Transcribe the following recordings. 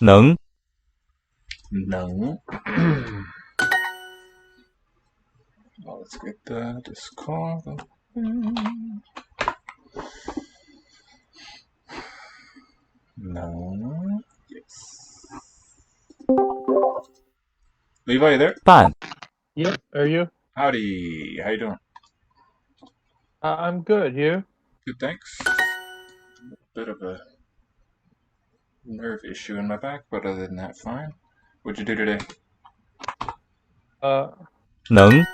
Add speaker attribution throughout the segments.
Speaker 1: 能
Speaker 2: 能 well, let's get the discard. No. Yes. Levi, you there?
Speaker 1: 办
Speaker 3: Yep, are you?
Speaker 2: Howdy. How you doing?
Speaker 3: I'm good. You?
Speaker 2: Good, thanks. Bit of a nerve issue in my back, but other than that, fine. What'd you do today?
Speaker 3: Uh,
Speaker 1: 能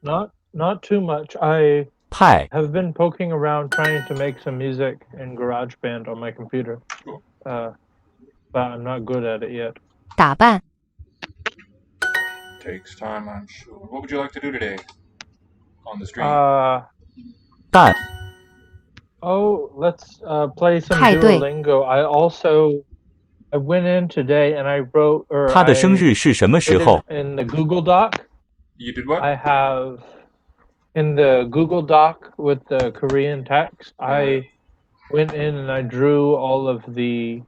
Speaker 3: not too much. I
Speaker 1: 派
Speaker 3: have been poking around trying to make some music in GarageBand on my computer.
Speaker 2: Cool.
Speaker 3: But I'm not good at it yet.
Speaker 4: 打扮
Speaker 2: Takes time, I'm sure. What would you like to do today on the stream?
Speaker 1: 干
Speaker 3: Let's play some
Speaker 4: 派对
Speaker 3: Duolingo. I went in today and I wrote
Speaker 1: 他的生
Speaker 3: I
Speaker 1: 日是什么时
Speaker 3: put
Speaker 1: 候
Speaker 3: in the Google Doc.
Speaker 2: You did what?
Speaker 3: I have in the Google Doc with the Korean text. I went in and I drew all of the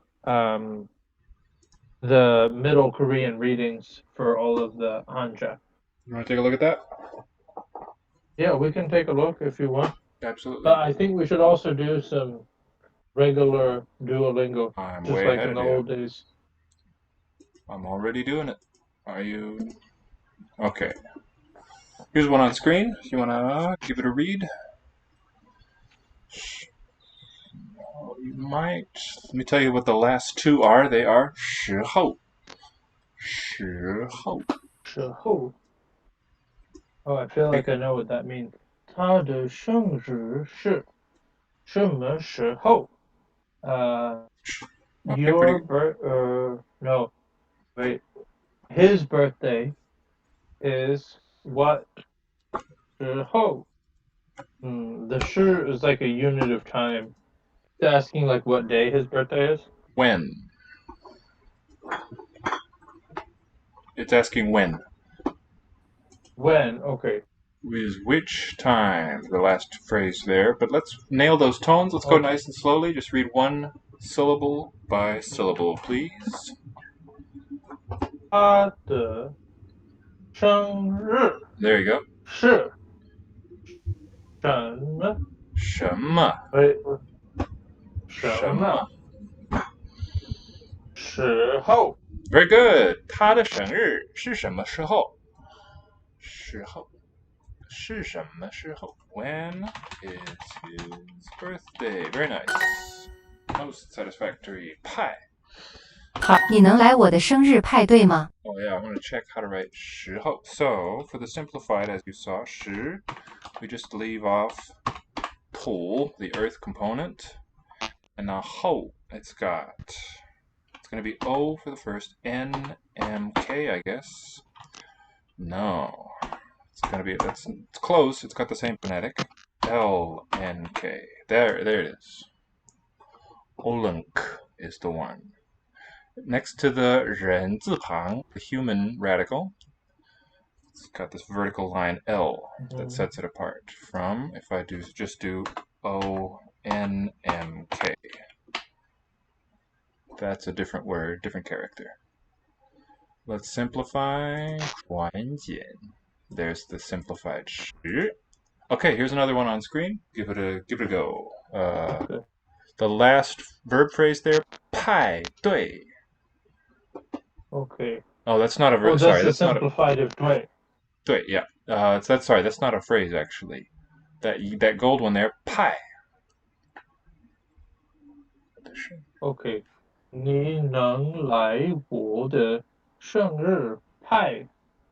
Speaker 3: Middle Korean readings for all of the hanja.
Speaker 2: You want to take a look at that?
Speaker 3: Yeah, we can take a look if you want.
Speaker 2: Absolutely.
Speaker 3: But I think we should also do some regular Duolingo,
Speaker 2: I'm
Speaker 3: just
Speaker 2: way
Speaker 3: like
Speaker 2: ahead
Speaker 3: in
Speaker 2: of
Speaker 3: the
Speaker 2: you.
Speaker 3: old days.
Speaker 2: I'm already doing it. Are you? Okay. Here's one on screen. If you want to give it a read. You might. Let me tell you what the last two are. They are 时候. 时候.
Speaker 3: 时候. Oh, I feel like I know what that means. 他的生日是什么时候?
Speaker 2: Okay,
Speaker 3: Your
Speaker 2: pretty.
Speaker 3: no, wait. His birthday is what? 时候. The 时 is like a unit of time. It's asking like what day his birthday is.
Speaker 2: When? It's asking when.
Speaker 3: When? Okay.
Speaker 2: Is which time? The last phrase there. But let's nail those tones. Let's go
Speaker 3: Okay.
Speaker 2: nice and slowly. Just read one syllable by syllable, please.
Speaker 3: 他的生日
Speaker 2: There you go.
Speaker 3: 是什么？
Speaker 2: 什么？Wait,
Speaker 3: 什
Speaker 2: 什
Speaker 3: 么
Speaker 2: 么？
Speaker 3: 时候？
Speaker 2: Very good. 他的生日是什么时候？时候是什么时候？ When is his birthday? Very nice. Most satisfactory. 派。
Speaker 4: 你能来我的生日派对吗？
Speaker 2: Oh yeah, I'm going to check how to write 时候. So for the simplified, as you saw, 时, we just leave off 土, the earth component, and now 后, it's going to be O for the first, N, M, K, I guess. No, it's going to be, it's close, it's got the same phonetic. L, N, K. There it is. Olunk is the one. Next to the 人字旁, the human radical, it's got this vertical line L that sets it apart from, if I just do O, N, M, K. That's a different word, different character. Let's simplify. 缓解. There's the simplified 时. Okay, here's another one on screen. Give it a go. The last verb phrase there, 派对.
Speaker 3: Okay.
Speaker 2: Oh, that's not a verb.
Speaker 3: Oh,
Speaker 2: Sorry,
Speaker 3: that's
Speaker 2: that's not a.
Speaker 3: simplified of 对.
Speaker 2: 对, yeah. Sorry, that's not a phrase actually. That gold one there, 派.
Speaker 3: Okay. 你能来我的生日派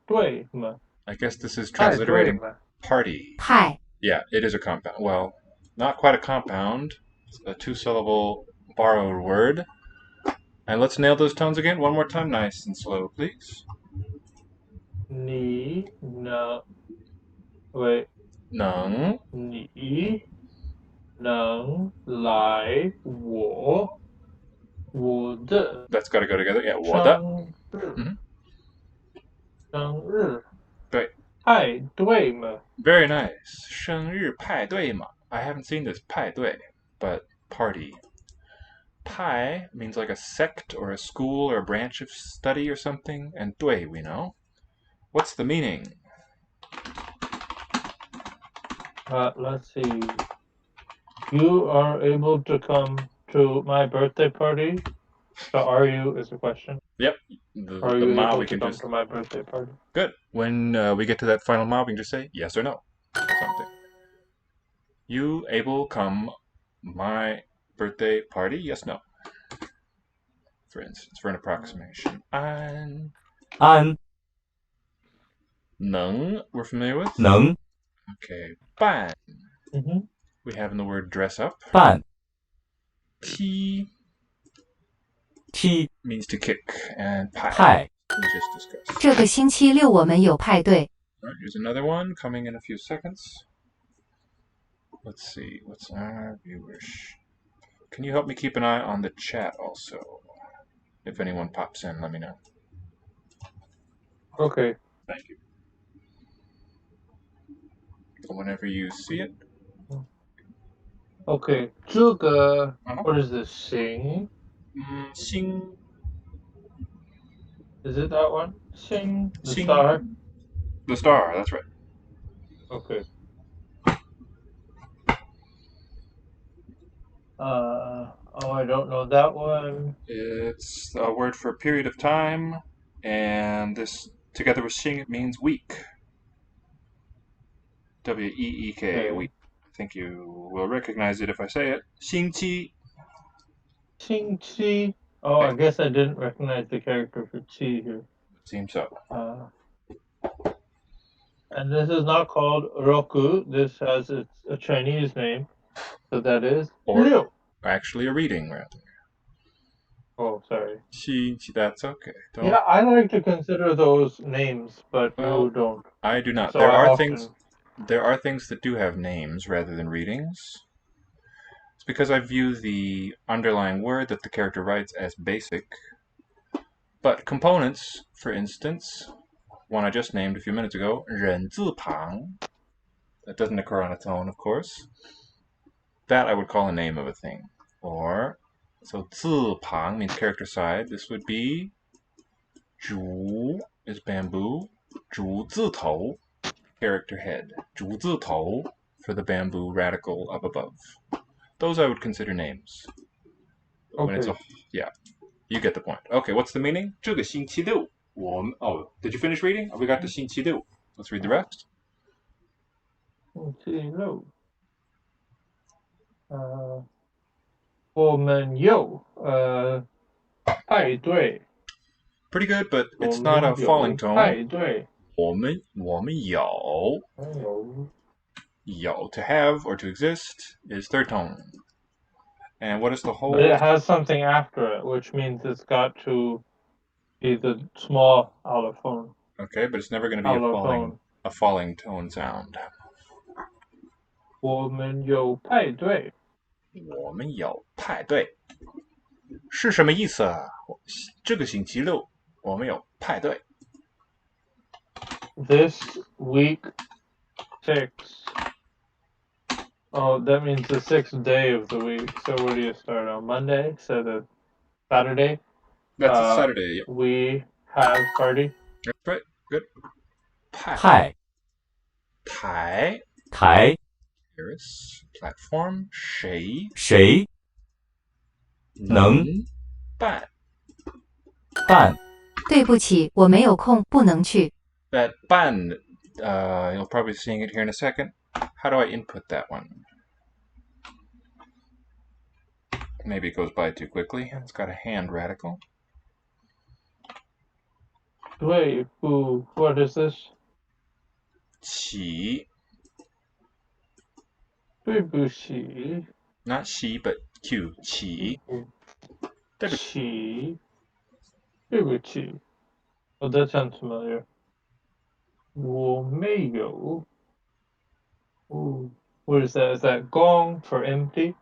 Speaker 3: 对吗？
Speaker 2: I guess this is
Speaker 3: 派对
Speaker 2: transliterating
Speaker 3: 吗？
Speaker 2: party.
Speaker 4: 派
Speaker 2: Yeah, it is a compound. Well, not quite a compound. It's a two-syllable borrowed word. And let's nail those tones again. One more time, nice and slow, please.
Speaker 3: 你能 wait.
Speaker 2: 能
Speaker 3: 你能来我的
Speaker 2: That's got to go together. Yeah, 我的.
Speaker 3: 生日
Speaker 2: Mhm.
Speaker 3: 生日
Speaker 2: 对
Speaker 3: 派对吗？
Speaker 2: Very nice. 生日派对嘛. I haven't seen this 派对, but party. 派 means like a sect or a school or a branch of study or something. And 对 we know. What's the meaning?
Speaker 3: Let's see. You are able to come to my birthday party. So are you is the question.
Speaker 2: Yep.
Speaker 3: Are
Speaker 2: The
Speaker 3: you
Speaker 2: ma
Speaker 3: able
Speaker 2: we
Speaker 3: to
Speaker 2: can
Speaker 3: come
Speaker 2: just...
Speaker 3: to my birthday party?
Speaker 2: Good. When we get to that final ma, we can just say yes or no. Something. You able come my birthday party? Yes, no. For instance, for an approximation. 安
Speaker 1: 安
Speaker 2: 能 we're familiar with.
Speaker 1: 能
Speaker 2: Okay. 扮
Speaker 3: Mm-hmm.
Speaker 2: we have in the word dress up.
Speaker 1: 扮
Speaker 2: 踢
Speaker 1: 踢
Speaker 2: means to kick, and 派
Speaker 1: 派
Speaker 2: we just discussed.
Speaker 4: 这个星期六我们有派对。
Speaker 2: All right, here's another one coming in a few seconds. Let's see, what's our viewers? Can you help me keep an eye on the chat also? If anyone pops in, let me know.
Speaker 3: Okay.
Speaker 2: Thank you. Whenever you see it.
Speaker 3: Okay. 这个
Speaker 2: Uh-huh.
Speaker 3: what is this? Sing?
Speaker 2: 星
Speaker 3: Is it that one? Sing the
Speaker 2: Sing.
Speaker 3: star?
Speaker 2: The star, that's right.
Speaker 3: Okay. Oh, I don't know that one.
Speaker 2: It's a word for a period of time, and this together with xing, it means week. W-E-E-K,
Speaker 3: Okay.
Speaker 2: week. I think you will recognize it if I say it. 星期
Speaker 3: Sing Chi. Oh, I guess I didn't recognize the character for Chi here.
Speaker 2: seems so.
Speaker 3: And this is not called Roku. This has a Chinese name. So that is
Speaker 2: Or
Speaker 3: Liu.
Speaker 2: actually a reading, rather.
Speaker 3: Oh, sorry.
Speaker 2: 星期, that's okay. Don't,
Speaker 3: Yeah, I like to consider those names, but
Speaker 2: Well,
Speaker 3: you don't.
Speaker 2: I do not.
Speaker 3: So
Speaker 2: There
Speaker 3: I
Speaker 2: are
Speaker 3: often...
Speaker 2: things that do have names rather than readings. It's because I view the underlying word that the character writes as basic. But components, for instance, one I just named a few minutes ago, 人字旁, that doesn't occur on its own, of course. That I would call a name of a thing. Or, so 字旁means character side. This would be 竹 is bamboo. 竹字头 character head. 竹字头 for the bamboo radical up above. Those I would consider names. When it's yeah, you get the point. Okay, what's the meaning? 这个星期六我们 Oh, did you finish reading? We got to 星期六. Let's read the rest.
Speaker 3: 我们有派对。
Speaker 2: Pretty good, but it's not a falling tone.
Speaker 3: 派对。
Speaker 2: 我们有 to have or to exist is third tone. And what is the whole?
Speaker 3: But it has something after it, which means it's got to be the small allophone.
Speaker 2: Okay, but it's never going to be a falling tone sound.
Speaker 3: 我们有派对。
Speaker 2: 我们有派对是什么意思啊？这个星期六我们有派对。
Speaker 3: This week 6. Oh, that means the 6th day of the week. So where do you start on Monday? So the Saturday.
Speaker 2: That's a Saturday. Yep.
Speaker 3: We have party.
Speaker 2: That's right. Good.
Speaker 1: 派
Speaker 2: 台
Speaker 1: 台
Speaker 2: Terrace platform 谁
Speaker 1: 谁能
Speaker 2: 办
Speaker 1: 办
Speaker 4: 对不起，我没有空，不能去。
Speaker 2: That 办 you'll probably be seeing it here in a second. How do I input that one? Maybe it goes by too quickly. It's got a hand radical.
Speaker 3: Wait, what is this?
Speaker 2: 起
Speaker 3: 对不起
Speaker 2: not she but q 起
Speaker 3: 对不起 Oh, that sounds familiar. 我没有 Ooh. What is that? Is that gong for empty?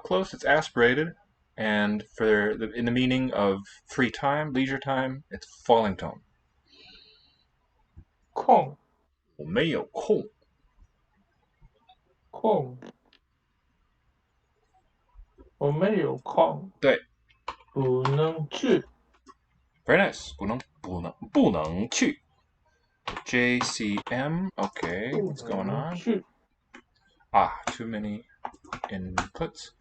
Speaker 2: Close. It's aspirated, and in the meaning of free time, leisure time, it's falling tone.
Speaker 3: 空
Speaker 2: 我没有空
Speaker 3: 我没有空，
Speaker 2: 对
Speaker 3: 不能去。
Speaker 2: ，very nice. 不能去。JCM. Okay,
Speaker 3: 不
Speaker 2: what's going
Speaker 3: 能
Speaker 2: on?
Speaker 3: 去。
Speaker 2: Too many inputs.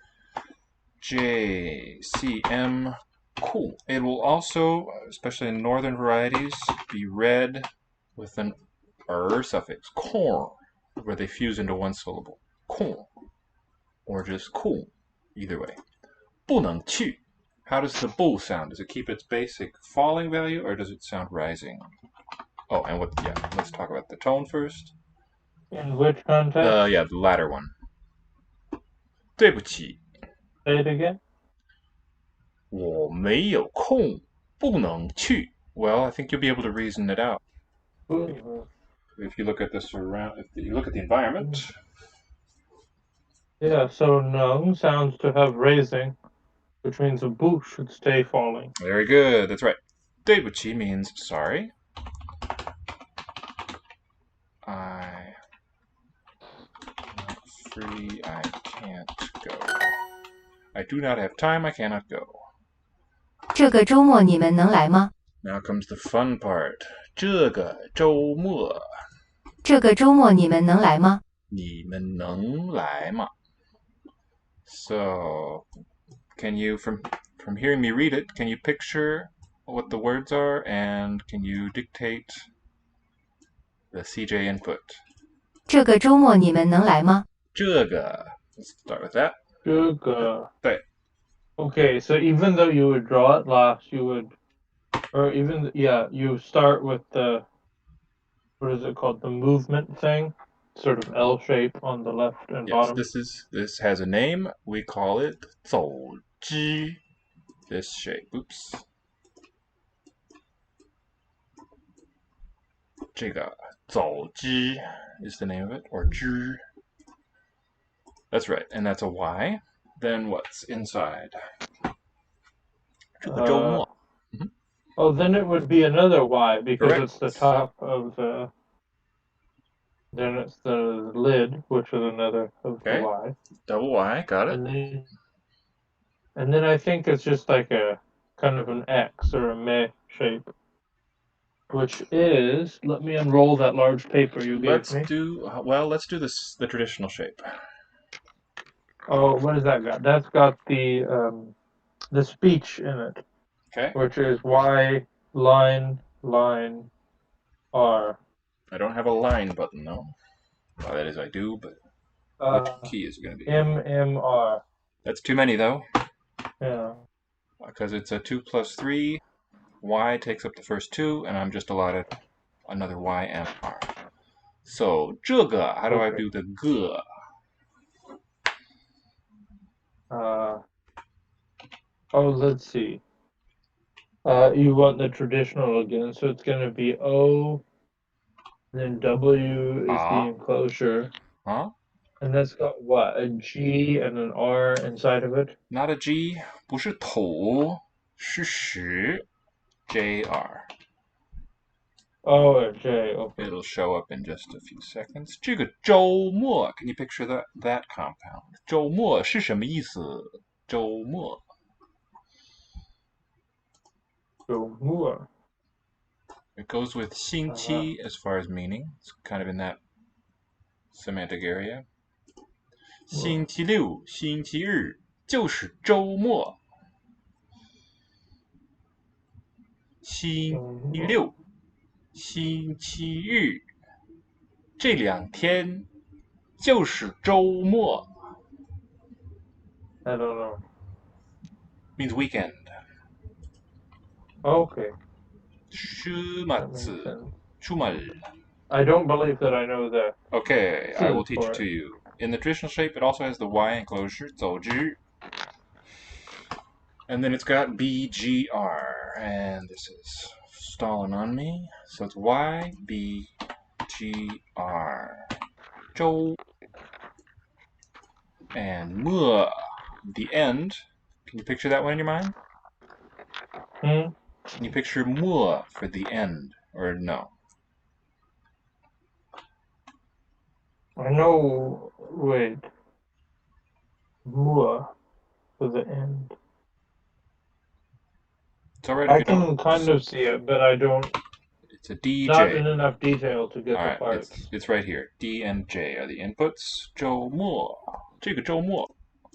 Speaker 2: JCM. Cool. It will also, especially in northern varieties, be read with an suffix, corn, where they fuse into one syllable. Corn. Or just cool. Either way. 不能去. How does the 不 sound? Does it keep its basic falling value or does it sound rising? Oh, and let's talk about the tone first.
Speaker 3: In which context?
Speaker 2: The latter one. 对不起,
Speaker 3: Say it again.
Speaker 2: 我没有空,不能去. Well, I think you'll be able to reason it out. If you look at this around, if you look at the environment.
Speaker 3: Yeah, so 能 sounds to have raising, which means a 不 should stay falling.
Speaker 2: Very good, that's right. 对不起 means sorry. I'm not free, I can't go. I do not have time, I cannot go.
Speaker 4: 这个周末你们能来吗？
Speaker 2: Now comes the fun part. 这个周末
Speaker 4: 这个周末你们能来吗？
Speaker 2: 你们能来吗? So, can you, from hearing me read it, can you picture what the words are and can you dictate the CJ input?
Speaker 4: 这个周末你们能来吗？
Speaker 2: 这个 let's start with that.
Speaker 3: 这个
Speaker 2: 对
Speaker 3: Okay, so even though you would draw it last, you would, or even, yeah, you start with the, what is it called? The movement thing, sort of L shape on the left and
Speaker 2: Yes,
Speaker 3: bottom.
Speaker 2: this has a name. We call it 走之. This shape. Oops. 这个走之 is the name of it, or 之. That's right, and that's a Y. Then what's inside? 这个周末.
Speaker 3: Oh, then it would be another Y because
Speaker 2: Correct.
Speaker 3: it's the top of the. Then it's the lid, which is another of
Speaker 2: Okay.
Speaker 3: the Y.
Speaker 2: Double Y, got it.
Speaker 3: And then I think it's just like a kind of an X or a meh shape, which is. Let me unroll that large paper you gave me.
Speaker 2: Let's do this the traditional shape.
Speaker 3: Oh, what has that got? That's got the speech in it,
Speaker 2: Okay.
Speaker 3: which is Y line R.
Speaker 2: I don't have a line button though. Well, that is I do, but which key is it going to be?
Speaker 3: MMR.
Speaker 2: That's too many though.
Speaker 3: Yeah.
Speaker 2: Because it's a 2 plus 3. Y takes up the first 2, and I'm just allotted another Y and R. So 这个, how do I do the 个?
Speaker 3: Let's see. You want the traditional again, so it's going to be O, then W is the enclosure.
Speaker 2: Huh?
Speaker 3: And that's got what? A G and an R inside of it?
Speaker 2: Not a G. 不是头,是十. JR.
Speaker 3: Oh, a J. Okay.
Speaker 2: It'll show up in just a few seconds. 这个周末, can you picture that compound? 周末是什么意思? 周末.
Speaker 3: 周末.
Speaker 2: It goes with 星期 as far as meaning. It's kind of in that semantic area. 星期六,星期日就是周末. 星期六,星期日这两天就是周末.
Speaker 3: I don't know.
Speaker 2: Means weekend.
Speaker 3: Okay.
Speaker 2: 週
Speaker 3: That makes
Speaker 2: 末,
Speaker 3: sense.
Speaker 2: 주말.
Speaker 3: I don't believe that I know that.
Speaker 2: Okay, I will teach
Speaker 3: for
Speaker 2: it to you. In the traditional shape, it also has the Y enclosure, 走之. And then it's got BGR, and this is stalling on me. So it's Y, B, G, R. 周. And 末, the end. Can you picture that one in your mind?
Speaker 3: Hmm?
Speaker 2: Can you picture 末 for the end, or no?
Speaker 3: I know. Wait. Mua. for the end.
Speaker 2: It's alright if
Speaker 3: I
Speaker 2: you don't.
Speaker 3: can kind of see it, but I don't.
Speaker 2: It's a DJ.
Speaker 3: Not in enough detail to get the
Speaker 2: Alright,
Speaker 3: parts.
Speaker 2: it's right here. D and J are the inputs. 周末，这个周末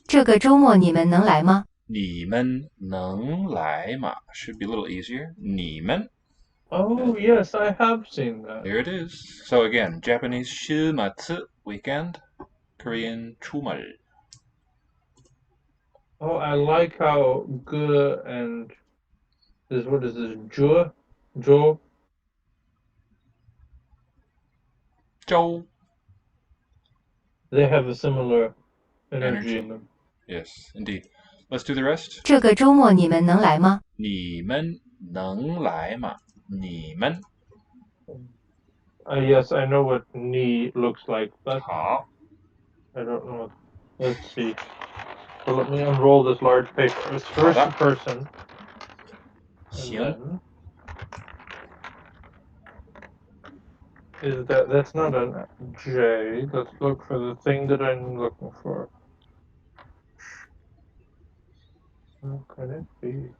Speaker 4: 这个周末你们能来吗？
Speaker 2: 你们能来吗 should be a little easier. 你们
Speaker 3: Oh, yes, I have seen that.
Speaker 2: Here it is. So again, Japanese 週末 weekend, Korean 出门.
Speaker 3: Oh, I like how ge and this, what is this, jo? Jo?
Speaker 2: 周
Speaker 3: They have a similar energy
Speaker 2: Energy.
Speaker 3: in them.
Speaker 2: Yes, indeed. Let's do the rest.
Speaker 4: 这个周末你们能来吗？
Speaker 2: 你们能来吗？你们
Speaker 3: Yes, I know what ni looks like, but
Speaker 2: 好
Speaker 3: I don't know. Let's see. So let me unroll this large paper. It's first
Speaker 2: Tada.
Speaker 3: person. And
Speaker 2: 行
Speaker 3: then that's not a J. Let's look for the thing that I'm looking for. What could it be?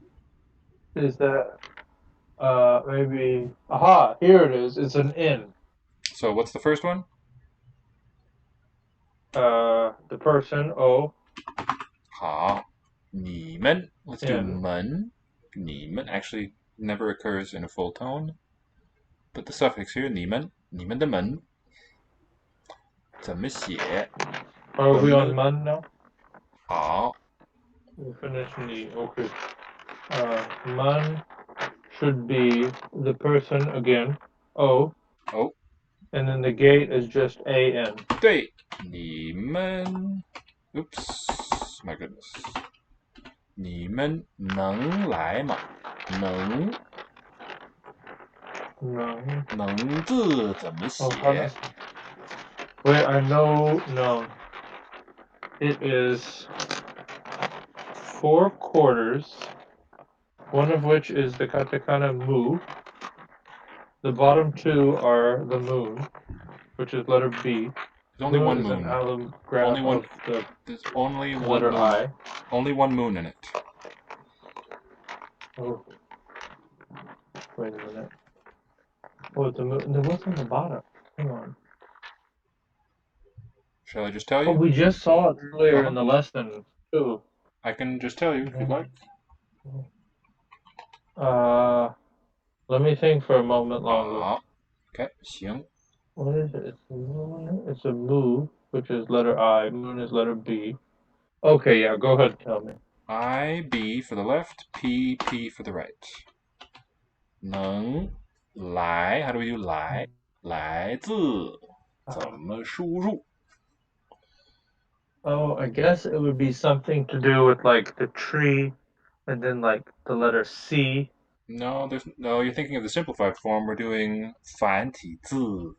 Speaker 3: Is that maybe aha, here it is. It's an N.
Speaker 2: So what's the first one?
Speaker 3: The person O
Speaker 2: 好你们 Let's do
Speaker 3: N.
Speaker 2: 们你们 actually never occurs in a full tone. Put the suffix here 你们你们的门怎么写
Speaker 3: Are we on man now?
Speaker 2: 好
Speaker 3: We finished ni. Okay. Man should be the person again. O.
Speaker 2: Oh.
Speaker 3: And then the gate is just AN.
Speaker 2: 对你们 Oops my goodness 你们能来吗能
Speaker 3: No.
Speaker 2: 能字怎么写
Speaker 3: Oh, how does... Wait, I know. No. It is 4 quarters, one of which is the katakana mu. The bottom 2 are the moon, which is letter B.
Speaker 2: There's only one
Speaker 3: is an
Speaker 2: moon.
Speaker 3: allogram
Speaker 2: Only one-
Speaker 3: of the
Speaker 2: There's only one
Speaker 3: letter
Speaker 2: moon.
Speaker 3: I.
Speaker 2: Only one moon in it.
Speaker 3: Oh. Wait a minute. Oh, the moon. There was on the bottom. Hang on.
Speaker 2: Shall I just tell
Speaker 3: Oh,
Speaker 2: you?
Speaker 3: we just saw it earlier
Speaker 2: Uh-huh.
Speaker 3: in the lesson, too.
Speaker 2: I can just tell you if you'd like.
Speaker 3: Let me think for a moment longer.
Speaker 2: 好 Okay 行
Speaker 3: What is it? It's moon. It's a mu, which is letter I. Moon is letter B. Okay, yeah, go ahead and tell me.
Speaker 2: I B for the left P P for the right 能来 How do we do 来来自怎么输入
Speaker 3: Oh, I guess it would be something to do with like the tree and then like the letter C.
Speaker 2: No, you're thinking of the simplified form. We're doing 繁体字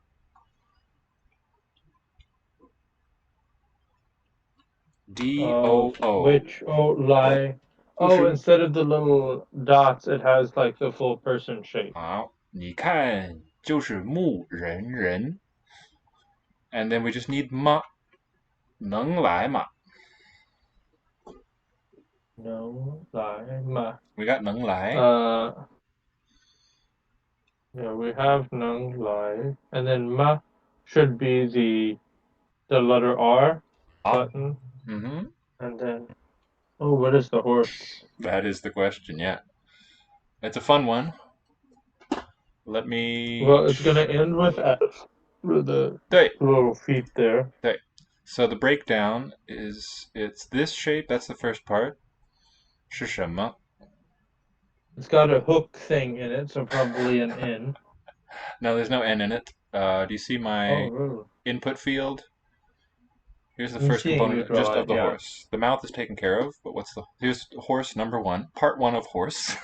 Speaker 2: D-O-O.
Speaker 3: Which, lie. Oh, instead of the little dots, it has like the full person shape.
Speaker 2: 好，你看就是牧人人 And then we just need 吗能来吗
Speaker 3: No, lie, ma.
Speaker 2: We got 能来
Speaker 3: Yeah, we have nung lie, and then ma should be the letter R button,
Speaker 2: Mm-hmm.
Speaker 3: and then oh, what is the horse?
Speaker 2: That is the question, yeah. It's a fun one. Let me...
Speaker 3: Well, it's gonna end with S, with the
Speaker 2: 对
Speaker 3: little feet there.
Speaker 2: So the breakdown is, it's this shape, that's the first part. 是什么
Speaker 3: It's got a hook thing in it, so probably an N.
Speaker 2: No, there's no N in it. Do you see my
Speaker 3: Oh, really?
Speaker 2: input field? Here's the
Speaker 3: I'm
Speaker 2: first
Speaker 3: seeing you
Speaker 2: component
Speaker 3: draw
Speaker 2: just of
Speaker 3: it,
Speaker 2: the
Speaker 3: yeah.
Speaker 2: horse. The mouth is taken care of, but here's horse number 1, part 1 of horse.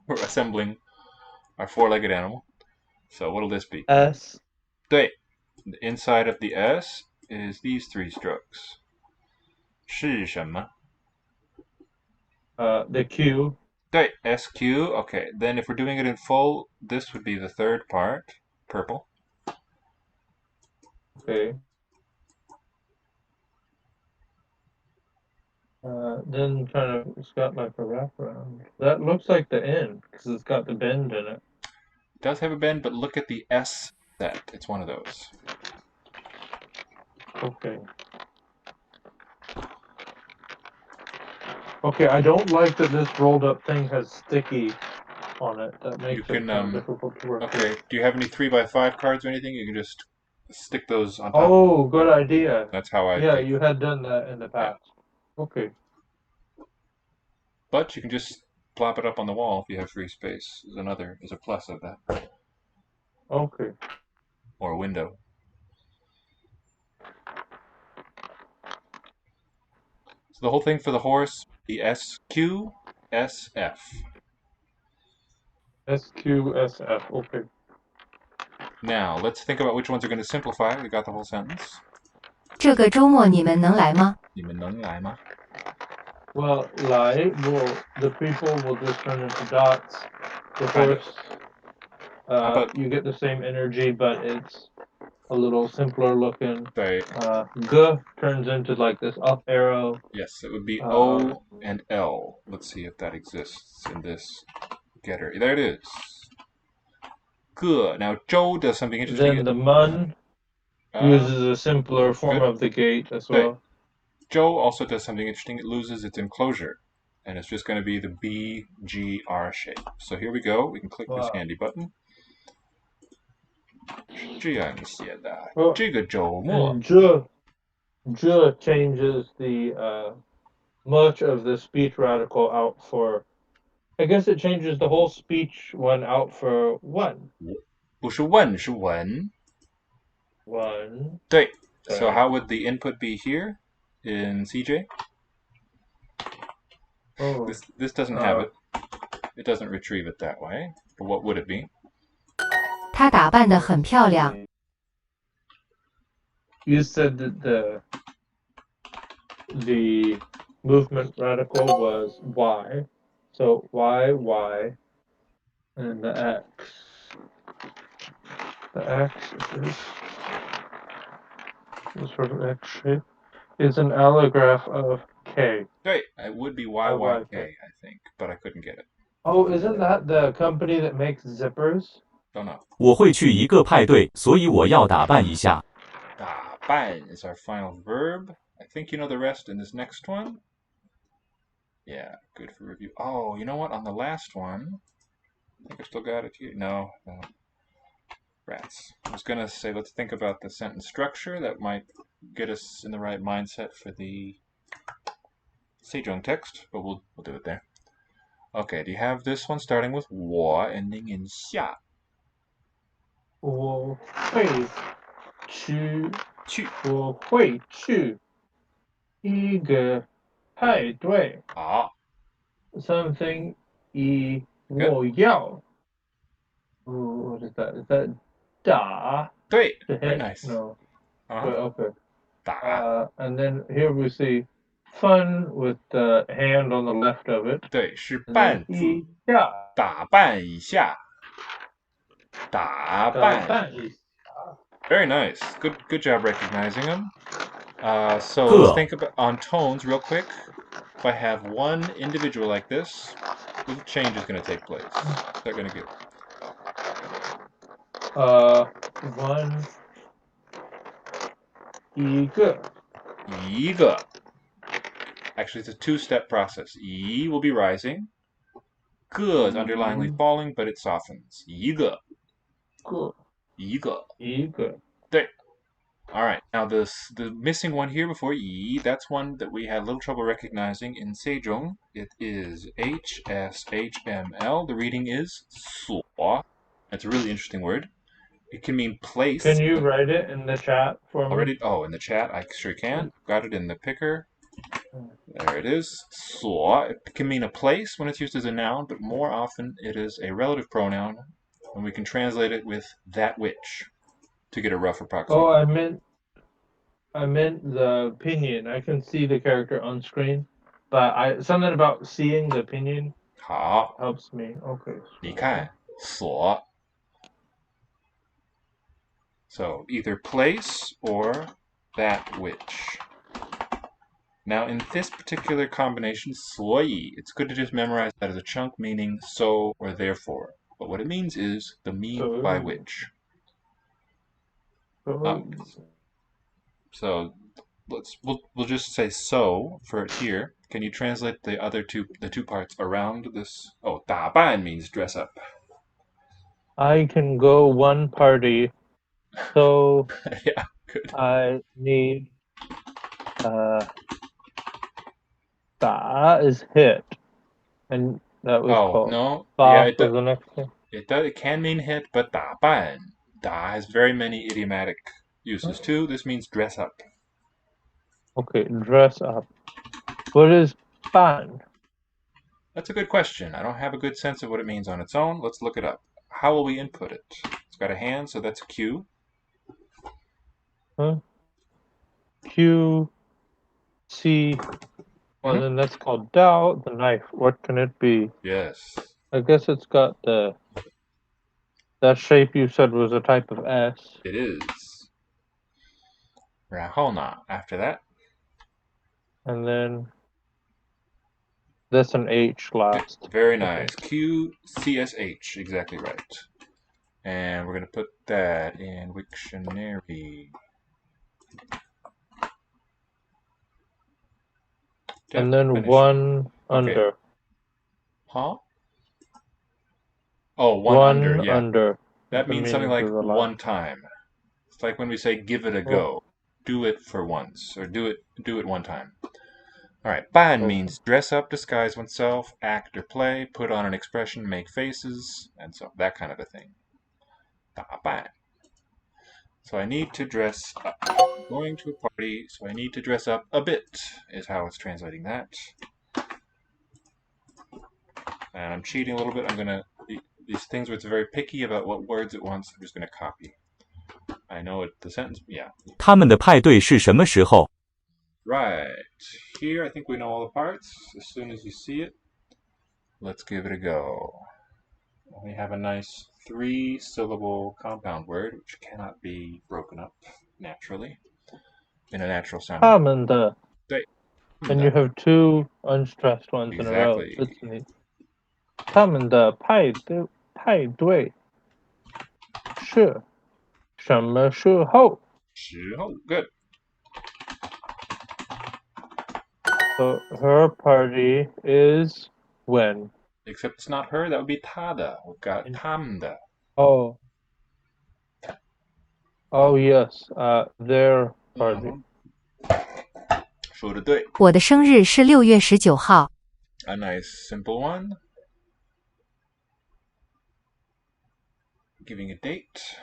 Speaker 2: We're assembling our 4-legged animal. So what'll this be?
Speaker 3: S.
Speaker 2: 对 The inside of the S is these 3 strokes. 是什么
Speaker 3: The Q.
Speaker 2: 对 SQ. Okay, then if we're doing it in full, this would be the third part, purple.
Speaker 3: Okay. Then kind of it's got like a wraparound. That looks like the end because it's got the bend in it.
Speaker 2: It does have a bend, but look at the S set. It's one of those.
Speaker 3: Okay. Okay, I don't like that this rolled up thing has sticky on it. That
Speaker 2: You
Speaker 3: makes it
Speaker 2: can,
Speaker 3: kind of difficult to work
Speaker 2: okay,
Speaker 3: with.
Speaker 2: do you have any 3x5 cards or anything? You can just stick those on top.
Speaker 3: Oh, good idea.
Speaker 2: That's how I
Speaker 3: Yeah,
Speaker 2: take.
Speaker 3: you had done that in the past. Okay.
Speaker 2: But you can just plop it up on the wall if you have free space. Is a plus of that.
Speaker 3: Okay.
Speaker 2: Or a window. So the whole thing for the horse, the SQ, SF.
Speaker 3: SQSF. Okay.
Speaker 2: Now, let's think about which ones are going to simplify. We got the whole sentence.
Speaker 4: 这个周末你们能来吗？
Speaker 2: 你们能来吗?
Speaker 3: Well, the people will just turn into dots. The
Speaker 2: Kind of.
Speaker 3: horse,
Speaker 2: about-
Speaker 3: you get the same energy, but it's a little simpler looking.
Speaker 2: 对,
Speaker 3: G turns into like this up arrow.
Speaker 2: yes, it would be O and L. Let's see if that exists in this getter. There it is. Good. Now, Zhou does something interesting.
Speaker 3: Then the mun uses a simpler form
Speaker 2: good.
Speaker 3: of the gate as
Speaker 2: Okay.
Speaker 3: well.
Speaker 2: Zhou also does something interesting. It loses its enclosure. And it's just going to be the BGR shape. So here we go. We can click this handy button. 这样写的，这个周末。
Speaker 3: And J changes the much of the speech radical out for. I guess it changes the whole speech one out for one.
Speaker 2: 不是问，是文。
Speaker 3: One.
Speaker 2: 对. So how would the input be here in CJ?
Speaker 3: Oh.
Speaker 2: This doesn't have it. It doesn't retrieve it that way. But what would it be?
Speaker 4: 她打扮得很漂亮。
Speaker 3: You said that the movement radical was Y. So Y, and the X. The X is this sort of X shape is an allograph of K.
Speaker 2: Right, it would be YYK, I think, but I couldn't get it.
Speaker 3: Oh, isn't that the company that makes zippers?
Speaker 2: Don't know.
Speaker 1: 我会去一个派对，所以我要打扮一下。
Speaker 2: 打扮 is our final verb. I think you know the rest in this next one. Yeah, good for review. Oh, you know what? On the last one, I think I still got it here. No. Rats. I was going to say, let's think about the sentence structure. That might get us in the right mindset for the Sejong text, but we'll do it there. Okay, do you have this one starting with 我 ending in 下?
Speaker 3: 我会去一个派对。
Speaker 2: 好.
Speaker 3: Something 我要. Ooh, what is that? Is that 打?
Speaker 2: 对,
Speaker 3: To
Speaker 2: very
Speaker 3: hit?
Speaker 2: nice.
Speaker 3: No.
Speaker 2: Uh-huh.
Speaker 3: Okay.
Speaker 2: 打.
Speaker 3: And then here we see fun with the hand on the left of it.
Speaker 2: 对, 是
Speaker 3: And
Speaker 2: 扮
Speaker 3: then
Speaker 2: 字.
Speaker 3: 一下.
Speaker 2: 打扮一下. 打扮. Very nice. Good job recognizing them. So let's think about on tones real quick. If I have one individual like this, the change is going to take place. What's that going to give?
Speaker 3: One 一个.
Speaker 2: 一个. Actually, it's a two-step process. 一 will be rising. 个 is underlyingly falling, but it softens. 一个. 一个. 对. All right. Now the missing one here before 一, that's one that we had a little trouble recognizing in Sejong. It is HSHML. The reading is 所. That's a really interesting word. It can mean place.
Speaker 3: Can you write it in the chat for me?
Speaker 2: Already? Oh, in the chat? I sure can. Got it in the picker. There it is. 所. It can mean a place when it's used as a noun, but more often it is a relative pronoun, and we can translate it with that which to get a rough approximation.
Speaker 3: Oh, I meant the opinion. I can see the character on screen, but something about seeing the opinion
Speaker 2: 好.
Speaker 3: helps me. Okay.
Speaker 2: 你看,所. So either place or that which. Now, in this particular combination, 所以, it's good to just memorize that as a chunk meaning so or therefore. But what it means is the mean by which. So we'll just say so for it here. Can you translate the two parts around this? Oh, 打扮 means dress up.
Speaker 3: I can go one party, so
Speaker 2: Yeah, good.
Speaker 3: I need 打 is hit, and that was called.
Speaker 2: No. Yeah,
Speaker 3: Ba was the next thing.
Speaker 2: It can mean hit, but 打扮 da has very many idiomatic uses too. This means dress up.
Speaker 3: Okay, dress up. What is ban?
Speaker 2: That's a good question. I don't have a good sense of what it means on its own. Let's look it up. How will we input it? It's got a hand, so that's a Q.
Speaker 3: Huh? Q, C. Well, then that's called Dao, the knife. What can it be?
Speaker 2: Yes.
Speaker 3: I guess it's got that shape you said was a type of S.
Speaker 2: It is. 然后呢, after that.
Speaker 3: And then that's an H last.
Speaker 2: Very nice. QCSH, exactly right. And we're going to put that in Wiktionary.
Speaker 3: And then one under.
Speaker 2: Huh? Oh, one under, yeah.
Speaker 3: Under.
Speaker 2: That means something like one time. It's like when we say give it a go. Do it for once, or do it one time. All right, 扮 means dress up, disguise oneself, act or play, put on an expression, make faces, and so that kind of a thing. 打扮. So I need to dress up. I'm going to a party, so I need to dress up a bit, is how it's translating that. And I'm cheating a little bit. I'm gonna these things where it's very picky about what words it wants. I'm just gonna copy. I know it. The sentence, yeah.
Speaker 1: 他们的派对是什么时候？
Speaker 2: Right. Here, I think we know all the parts. As soon as you see it, let's give it a go. We have a nice 3-syllable compound word, which cannot be broken up naturally in a natural sound.
Speaker 3: 他们的.
Speaker 2: 对.
Speaker 3: And you have two unstressed ones in a row. That's neat. 他们的派对是什么时候?
Speaker 2: 时候, good.
Speaker 3: So her party is when?
Speaker 2: Except it's not her, that would be 她的. We've got 他们的.
Speaker 3: Oh. Oh yes, their party.
Speaker 2: 说得对.
Speaker 4: 我的生日是6月19号。
Speaker 2: A nice simple one. Giving a date.